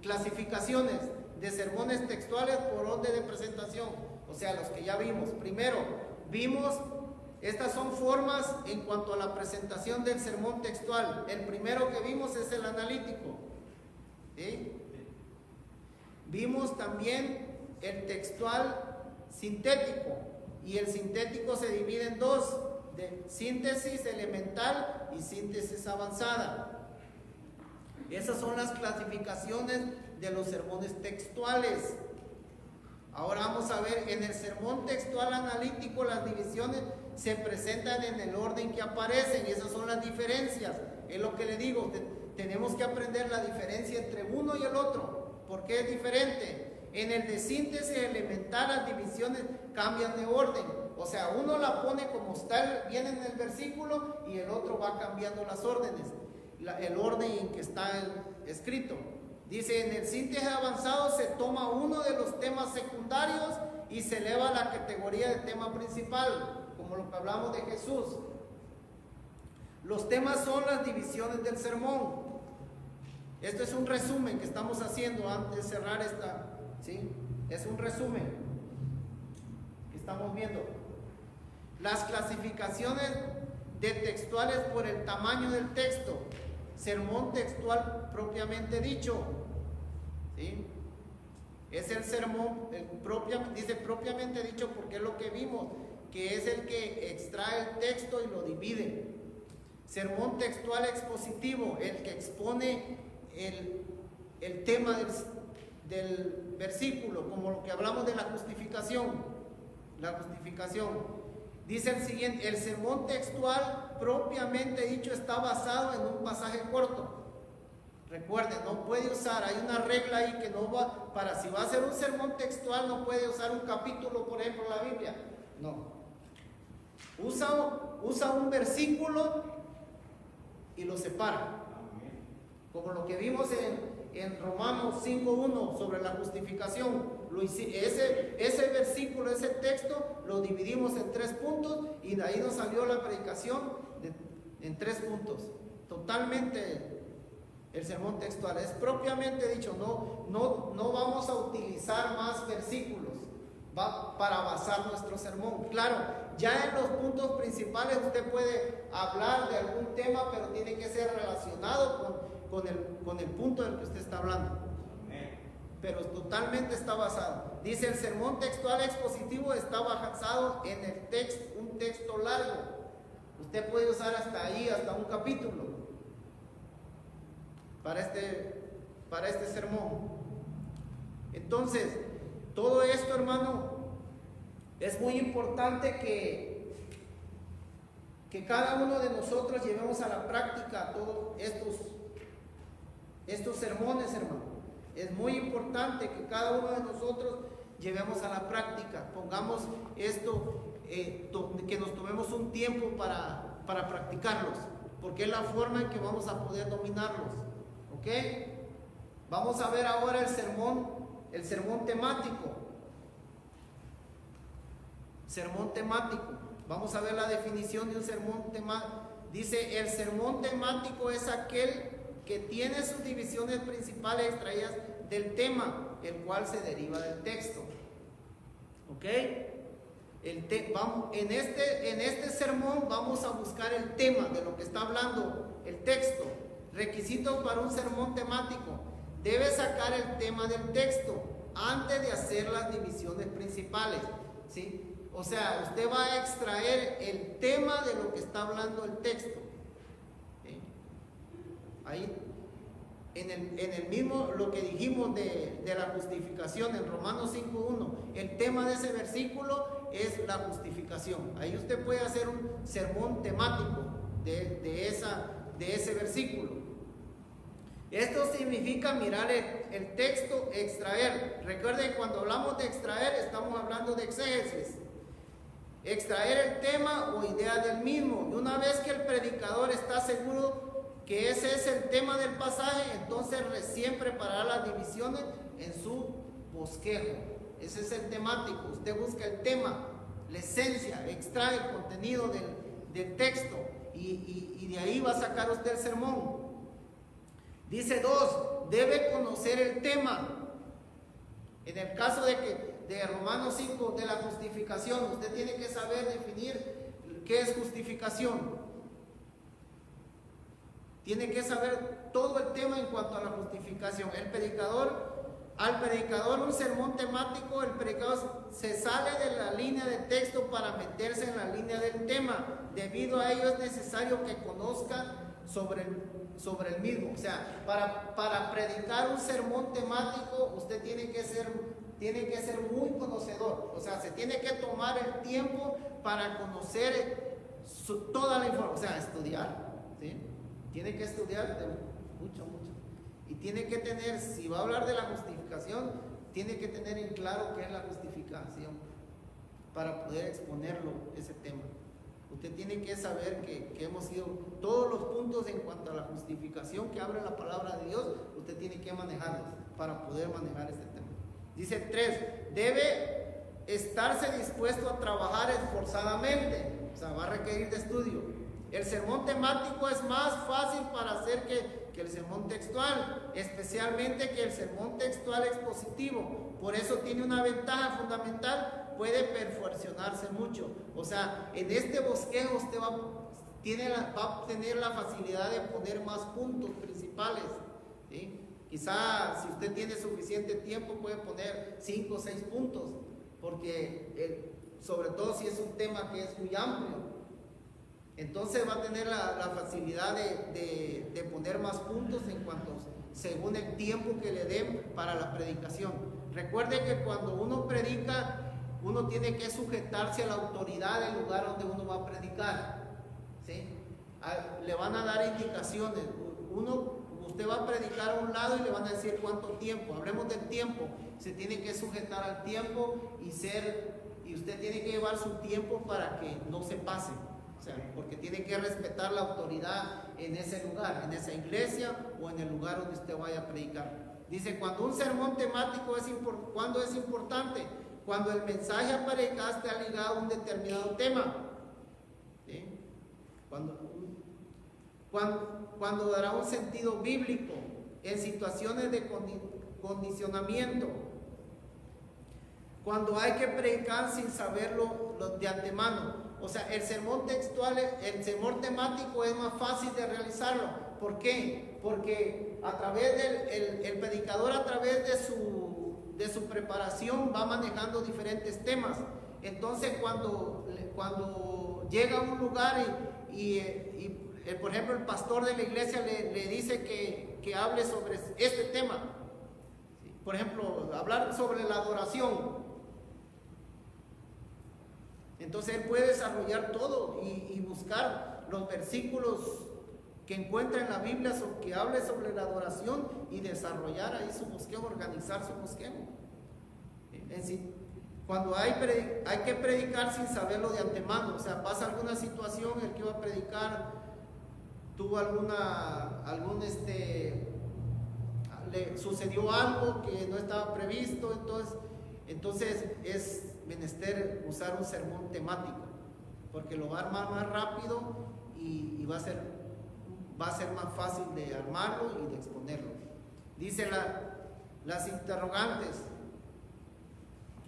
Clasificaciones de sermones textuales por orden de presentación. O sea, los que ya vimos. Primero, vimos, estas son formas en cuanto a la presentación del sermón textual. El primero que vimos es el analítico. ¿Sí? Vimos también el textual sintético. Y el sintético se divide en dos: de síntesis elemental y síntesis avanzada. Esas son las clasificaciones de los sermones textuales. Ahora vamos a ver, en el sermón textual analítico las divisiones se presentan en el orden que aparecen, y esas son las diferencias. Es lo que le digo, tenemos que aprender la diferencia entre uno y el otro. ¿Por qué es diferente? En el de síntesis elemental las divisiones cambian de orden. O sea, uno la pone como está, viene en el versículo, y el otro va cambiando las órdenes, el orden en que está escrito. Dice, en el síntesis avanzado se toma uno de los temas secundarios y se eleva a la categoría de tema principal, como lo que hablamos de Jesús. Los temas son las divisiones del sermón. Esto es un resumen que estamos haciendo antes de cerrar esta, ¿sí? Es un resumen que estamos viendo. Las clasificaciones de textuales por el tamaño del texto. Sermón textual propiamente dicho, ¿sí? Es el sermón, dice propiamente dicho porque es lo que vimos, que es el que extrae el texto y lo divide. Sermón textual expositivo, el que expone el tema del versículo, como lo que hablamos de la justificación. La justificación. Dice el siguiente, el sermón textual propiamente dicho está basado en un pasaje corto. Recuerden, no puede usar, hay una regla ahí que no va, para si va a hacer un sermón textual no puede usar un capítulo, por ejemplo, la Biblia. No. Usa un versículo y lo separa. Como lo que vimos en Romanos 5:1 sobre la justificación. Ese versículo, ese texto, lo dividimos en 3 puntos y de ahí nos salió la predicación en 3 puntos. Totalmente el sermón textual. Es propiamente dicho, no vamos a utilizar más versículos para basar nuestro sermón. Claro, ya en los puntos principales usted puede hablar de algún tema, pero tiene que ser relacionado con el punto del que usted está hablando. Pero totalmente está basado. Dice, el sermón textual expositivo está basado en un texto largo. Usted puede usar hasta ahí, hasta un capítulo para este sermón. Entonces, todo esto, hermano, es muy importante que cada uno de nosotros llevemos a la práctica todos estos sermones, hermano. Es muy importante que cada uno de nosotros llevemos a la práctica, pongamos esto, que nos tomemos un tiempo para practicarlos, porque es la forma en que vamos a poder dominarlos. ¿Ok? Vamos a ver ahora el sermón temático. Sermón temático. Vamos a ver la definición de un sermón temático. Dice, el sermón temático es aquel que tiene sus divisiones principales extraídas del tema, el cual se deriva del texto. ¿Ok? En este sermón vamos a buscar el tema de lo que está hablando el texto. Requisitos para un sermón temático: debe sacar el tema del texto antes de hacer las divisiones principales, ¿sí? O sea, usted va a extraer el tema de lo que está hablando el texto, ¿sí? Ahí en el mismo, lo que dijimos de la justificación en Romanos 5:1, el tema de ese versículo es la justificación. Ahí usted puede hacer un sermón temático de ese versículo. Esto significa mirar el texto, extraer. Recuerden, cuando hablamos de extraer, estamos hablando de exégesis. Extraer el tema o idea del mismo. Y una vez que el predicador está seguro que ese es el tema del pasaje, entonces recién preparará las divisiones en su bosquejo. Ese es el temático. Usted busca el tema, la esencia, extrae el contenido del texto y de ahí va a sacar usted el sermón. Dice 2, debe conocer el tema. En el caso de Romanos 5, de la justificación, usted tiene que saber definir qué es justificación. Tiene que saber todo el tema en cuanto a la justificación. Al predicador un sermón temático, el predicador se sale de la línea de texto para meterse en la línea del tema. Debido a ello es necesario que conozca sobre el mismo. O sea, para predicar un sermón temático, usted tiene que ser muy conocedor. O sea, se tiene que tomar el tiempo para conocer toda la información. O sea, estudiar, ¿sí? Tiene que estudiar mucho. Y tiene que tener, si va a hablar de la justificación, tiene que tener en claro qué es la justificación para poder exponerlo, ese tema. Usted tiene que saber que hemos ido todos los puntos en cuanto a la justificación que abre la palabra de Dios, usted tiene que manejarlos para poder manejar este tema. Dice 3, debe estarse dispuesto a trabajar esforzadamente, o sea, va a requerir de estudio. El sermón temático es más fácil para hacer que el sermón textual, especialmente que el sermón textual expositivo. Por eso tiene una ventaja fundamental, puede perfeccionarse mucho. O sea, en este bosquejo usted va a tener la facilidad de poner más puntos principales, ¿sí? Quizá si usted tiene suficiente tiempo puede poner 5 o 6 puntos, porque sobre todo si es un tema que es muy amplio. Entonces va a tener la facilidad de poner más puntos en cuanto, según el tiempo que le den para la predicación. Recuerde que cuando uno predica, uno tiene que sujetarse a la autoridad del lugar donde uno va a predicar, ¿sí? Le van a dar indicaciones. Usted va a predicar a un lado y le van a decir cuánto tiempo. Hablemos del tiempo. Se tiene que sujetar al tiempo y usted tiene que llevar su tiempo para que no se pase. O sea, porque tiene que respetar la autoridad en ese lugar, en esa iglesia o en el lugar donde usted vaya a predicar. Dice, cuando un sermón temático ¿cuándo es importante? Cuando el mensaje a predicar está ligado a un determinado tema, ¿sí? Cuando dará un sentido bíblico en situaciones de condicionamiento. Cuando hay que predicar sin saberlo de antemano. O sea, el sermón textual, el sermón temático es más fácil de realizarlo. ¿Por qué? Porque el predicador a través de su preparación va manejando diferentes temas. Entonces cuando llega a un lugar por ejemplo el pastor de la iglesia le dice que hable sobre este tema. Por ejemplo, hablar sobre la adoración. Entonces él puede desarrollar todo y buscar los versículos que encuentra en la Biblia que hable sobre la adoración y desarrollar ahí su bosquejo, organizar su bosquejo. Cuando hay que predicar sin saberlo de antemano, o sea, pasa alguna situación, el que va a predicar tuvo le sucedió algo que no estaba previsto, entonces es menester usar un sermón temático, porque lo va a armar más rápido y va a ser más fácil de armarlo y de exponerlo. Dice las interrogantes.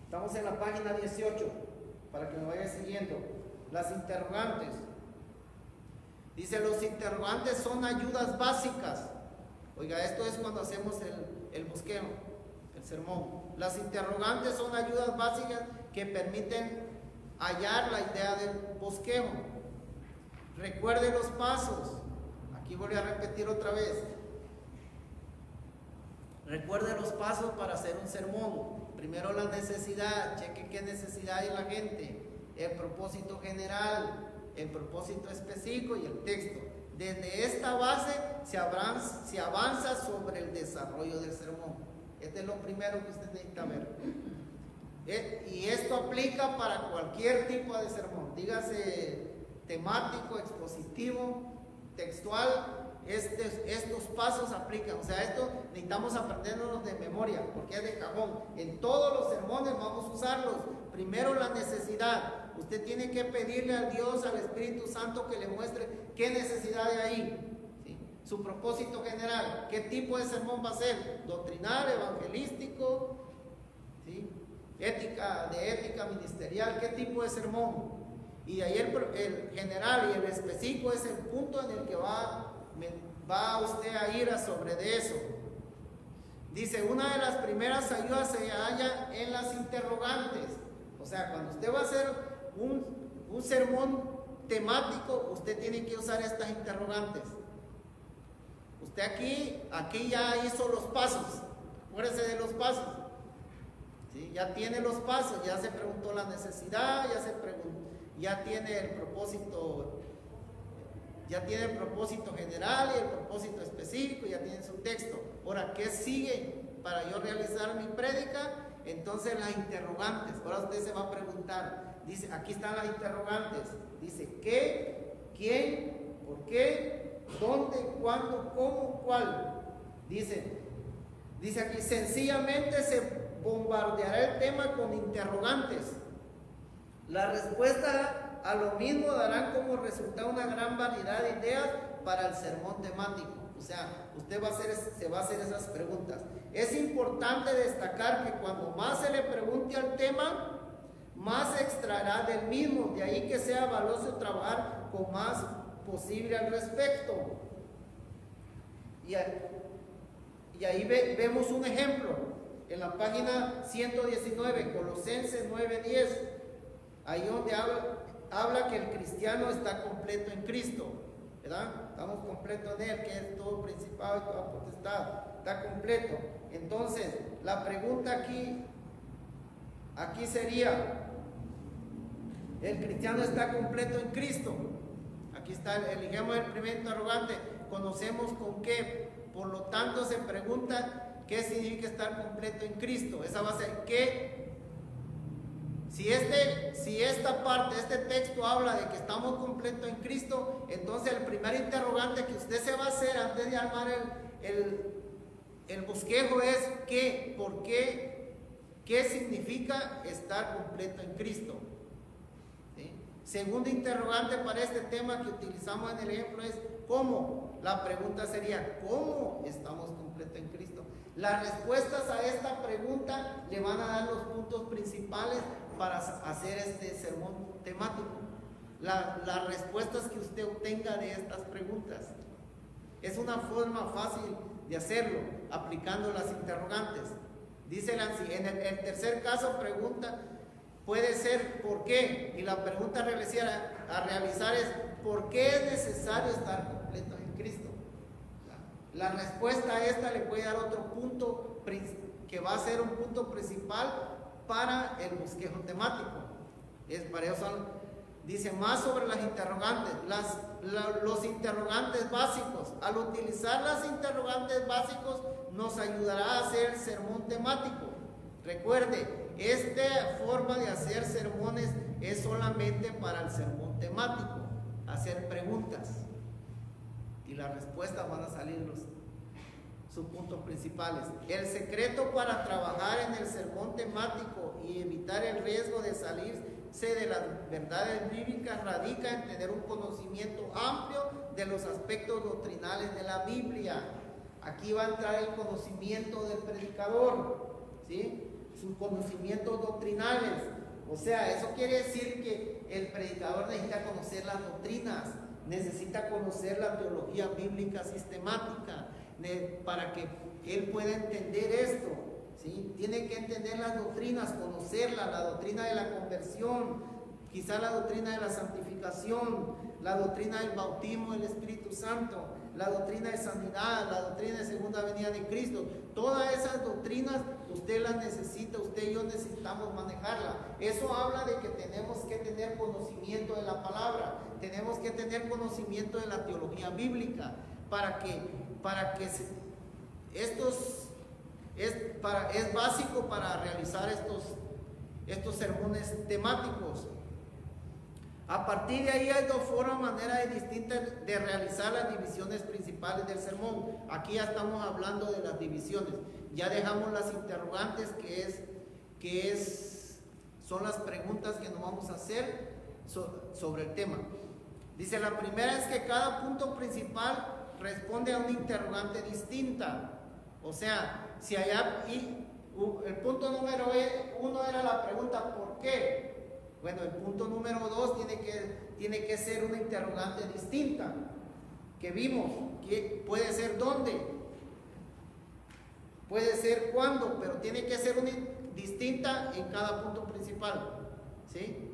Estamos en la página 18 para que me vaya siguiendo. Las interrogantes. Dice, los interrogantes son ayudas básicas. Oiga, esto es cuando hacemos el bosquejo, el sermón. Las interrogantes son ayudas básicas que permiten hallar la idea del bosquejo. Recuerde los pasos. Aquí voy a repetir otra vez. Recuerde los pasos para hacer un sermón. Primero la necesidad, cheque qué necesidad hay la gente, el propósito general, el propósito específico y el texto. Desde esta base se avanza sobre el desarrollo del sermón. Este es lo primero que usted necesita ver. Y esto aplica para cualquier tipo de sermón, dígase temático, expositivo, textual. Estos pasos aplican, o sea, esto necesitamos aprendernos de memoria, porque es de cajón. En todos los sermones vamos a usarlos. Primero la necesidad. Usted tiene que pedirle a Dios, al Espíritu Santo, que le muestre qué necesidad hay ahí. ¿Sí? Su propósito general, qué tipo de sermón va a ser, doctrinal, evangelístico, ¿sí? ética ministerial, qué tipo de sermón. Y de ahí el general y el específico es el punto en el que va usted a ir sobre de eso. Dice, una de las primeras ayudas se halla en las interrogantes. O sea, cuando usted va a hacer un sermón temático, usted tiene que usar estas interrogantes. Usted aquí ya hizo los pasos. Acuérdese de los pasos. ¿Sí? Ya tiene los pasos, ya se preguntó la necesidad, ya tiene el propósito. Ya tiene el propósito general y el propósito específico, ya tiene su texto. Ahora, ¿qué sigue para yo realizar mi prédica? Entonces las interrogantes. Ahora usted se va a preguntar. Dice, aquí están las interrogantes. Dice, ¿qué? ¿Quién? ¿Por qué? ¿Dónde? ¿Cuándo? ¿Cómo? ¿Cuál? Dice aquí, sencillamente se bombardeará el tema con interrogantes. La respuesta a lo mismo darán como resultado una gran variedad de ideas para el sermón temático. O sea, usted se va a hacer esas preguntas. Es importante destacar que cuando más se le pregunte al tema, más se extraerá del mismo. De ahí que sea valioso trabajar con más posible al respecto. Y ahí vemos un ejemplo en la página 119, Colosenses 9:10. Ahí donde habla que el cristiano está completo en Cristo, ¿verdad? Estamos completos en Él, que es todo principado y toda potestad, está completo. Entonces, la pregunta aquí sería, ¿el cristiano está completo en Cristo? Aquí está, elijamos el primer interrogante, ¿conocemos con qué? Por lo tanto, se pregunta, ¿qué significa estar completo en Cristo? Esa va a ser, ¿qué? Si esta parte, este texto habla de que estamos completos en Cristo, entonces el primer interrogante que usted se va a hacer antes de armar el bosquejo es ¿qué? ¿Por qué? ¿Qué significa estar completo en Cristo? ¿Sí? Segundo interrogante para este tema que utilizamos en el ejemplo es ¿cómo? La pregunta sería ¿cómo estamos completos en Cristo? Las respuestas a esta pregunta le van a dar los puntos principales para hacer este sermón temático. Las respuestas que usted obtenga de estas preguntas. Es una forma fácil de hacerlo, aplicando las interrogantes. Dice en el tercer caso, pregunta, puede ser ¿por qué? Y la pregunta a realizar es ¿por qué es necesario estar completo en Cristo? La respuesta a esta le puede dar otro punto que va a ser un punto principal para el bosquejo temático. Para eso dice más sobre las interrogantes, los interrogantes básicos. Al utilizar las interrogantes básicos nos ayudará a hacer sermón temático. Recuerde, esta forma de hacer sermones es solamente para el sermón temático, hacer preguntas y las respuestas van a salir sus puntos principales. El secreto para trabajar en el sermón temático y evitar el riesgo de salirse de las verdades bíblicas radica en tener un conocimiento amplio de los aspectos doctrinales de la Biblia. Aquí va a entrar el conocimiento del predicador, ¿sí? Sus conocimientos doctrinales. O sea, eso quiere decir que el predicador necesita conocer las doctrinas, necesita conocer la teología bíblica sistemática, para que él pueda entender esto, ¿sí? Tiene que entender las doctrinas, conocerlas, la doctrina de la conversión, quizá la doctrina de la santificación, la doctrina del bautismo del Espíritu Santo, la doctrina de sanidad, la doctrina de segunda venida de Cristo. Todas esas doctrinas usted las necesita, usted y yo necesitamos manejarla. Eso habla de que tenemos que tener conocimiento de la palabra, tenemos que tener conocimiento de la teología bíblica, es básico para realizar estos sermones temáticos. A partir de ahí hay dos maneras distintas de realizar las divisiones principales del sermón. Aquí ya estamos hablando de las divisiones. Ya dejamos las interrogantes, son las preguntas que nos vamos a hacer sobre el tema. Dice, la primera es que cada punto principal responde a una interrogante distinta. O sea, si allá el punto número 1 era la pregunta ¿por qué? Bueno, el punto número 2 tiene que ser una interrogante distinta, que vimos, que puede ser dónde, puede ser cuándo, pero tiene que ser una distinta en cada punto principal, ¿sí?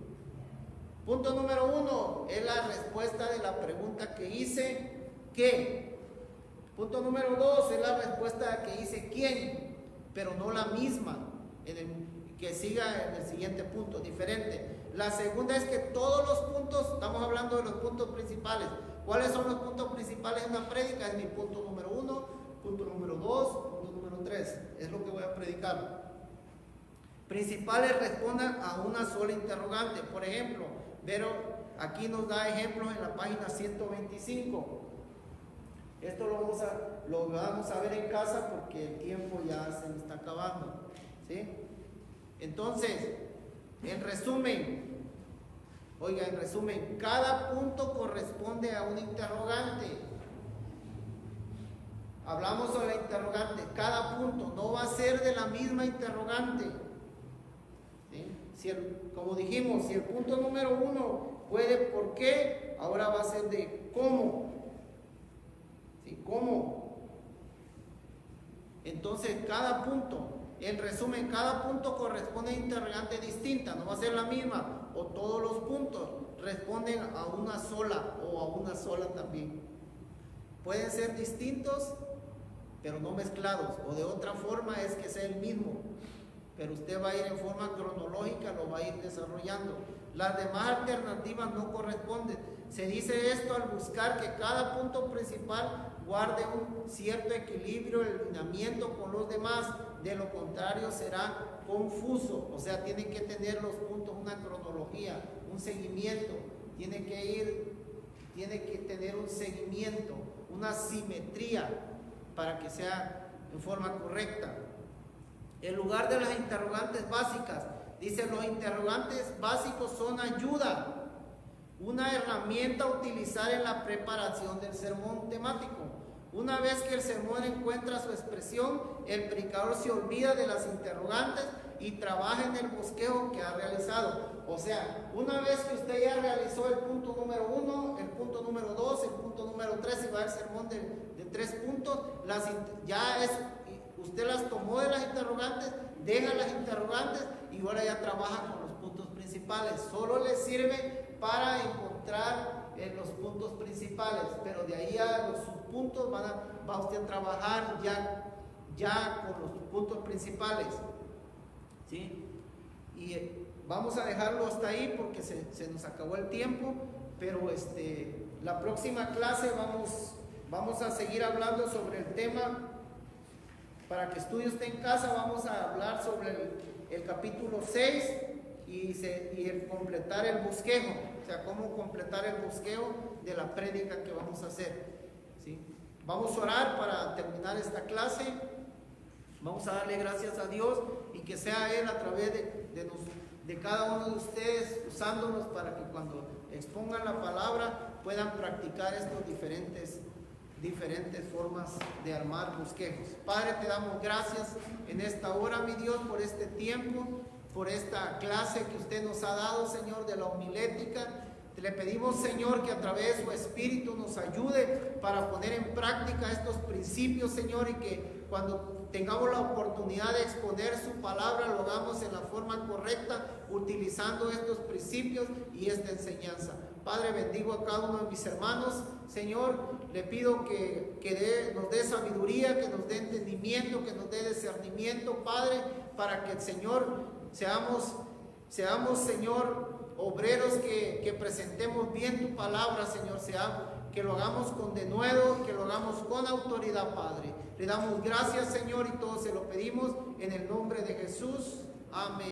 Punto número 1 es la respuesta de la pregunta que hice, ¿qué? Punto número 2 es la respuesta que hice, ¿quién? Pero no la misma, que siga en el siguiente punto, diferente. La segunda es que todos los puntos, estamos hablando de los puntos principales. ¿Cuáles son los puntos principales de una prédica? Es mi punto número 1, punto número 2, punto número 3. Es lo que voy a predicar. Principales respondan a una sola interrogante. Por ejemplo, pero aquí nos da ejemplos en la página 125. Esto lo vamos a ver en casa porque el tiempo ya se me está acabando, ¿sí? Entonces, en resumen, cada punto corresponde a un interrogante. Hablamos sobre la interrogante, cada punto no va a ser de la misma interrogante, ¿sí? Como dijimos, si el punto número 1 fue de por qué, ahora va a ser de cómo. ¿Sí? ¿Cómo? Entonces, cada punto, en resumen, cada punto corresponde a una interrogante distinta, no va a ser la misma, o todos los puntos responden a una sola o a una sola también. Pueden ser distintos, pero no mezclados, o de otra forma es que sea el mismo, pero usted va a ir en forma cronológica, lo va a ir desarrollando. Las demás alternativas no corresponden. Se dice esto al buscar que cada punto principal guarde un cierto equilibrio, el alineamiento con los demás, de lo contrario será confuso. O sea, tienen que tener los puntos una cronología, un seguimiento, tiene que tener un seguimiento, una simetría para que sea en forma correcta. En lugar de las interrogantes básicas, dice, los interrogantes básicos son ayuda, una herramienta a utilizar en la preparación del sermón temático. Una vez que el sermón encuentra su expresión, el predicador se olvida de las interrogantes y trabaja en el bosquejo que ha realizado. O sea, una vez que usted ya realizó el punto número 1, el punto número 2, el punto número 3, y va el sermón de 3 puntos, usted las tomó de las interrogantes, deja las interrogantes y ahora ya trabaja con los puntos principales. Solo le sirve para encontrar los puntos principales, pero de ahí a los subpuntos va usted a trabajar ya con los puntos principales, ¿sí? Y vamos a dejarlo hasta ahí porque se nos acabó el tiempo, pero la próxima clase vamos a seguir hablando sobre el tema. Para que estudie usted en casa, vamos a hablar sobre el capítulo 6 y el completar el bosquejo, o sea, cómo completar el bosquejo de la prédica que vamos a hacer, ¿sí? Vamos a orar para terminar esta clase. Vamos a darle gracias a Dios y que sea Él a través de cada uno de ustedes usándonos para que cuando expongan la palabra puedan practicar estos diferentes formas de armar bosquejos. Padre, te damos gracias en esta hora, mi Dios, por este tiempo, por esta clase que usted nos ha dado, Señor, de la homilética. Le pedimos, Señor, que a través de su Espíritu nos ayude para poner en práctica estos principios, Señor, y que cuando tengamos la oportunidad de exponer su palabra, lo hagamos en la forma correcta, utilizando estos principios y esta enseñanza. Padre, bendigo a cada uno de mis hermanos. Señor, le pido que nos dé sabiduría, que nos dé entendimiento, que nos dé discernimiento, Padre, para que el Señor seamos, Señor, obreros que presentemos bien tu palabra, Señor, que lo hagamos con denuedo, que lo hagamos con autoridad, Padre. Le damos gracias, Señor, y todo se lo pedimos en el nombre de Jesús. Amén.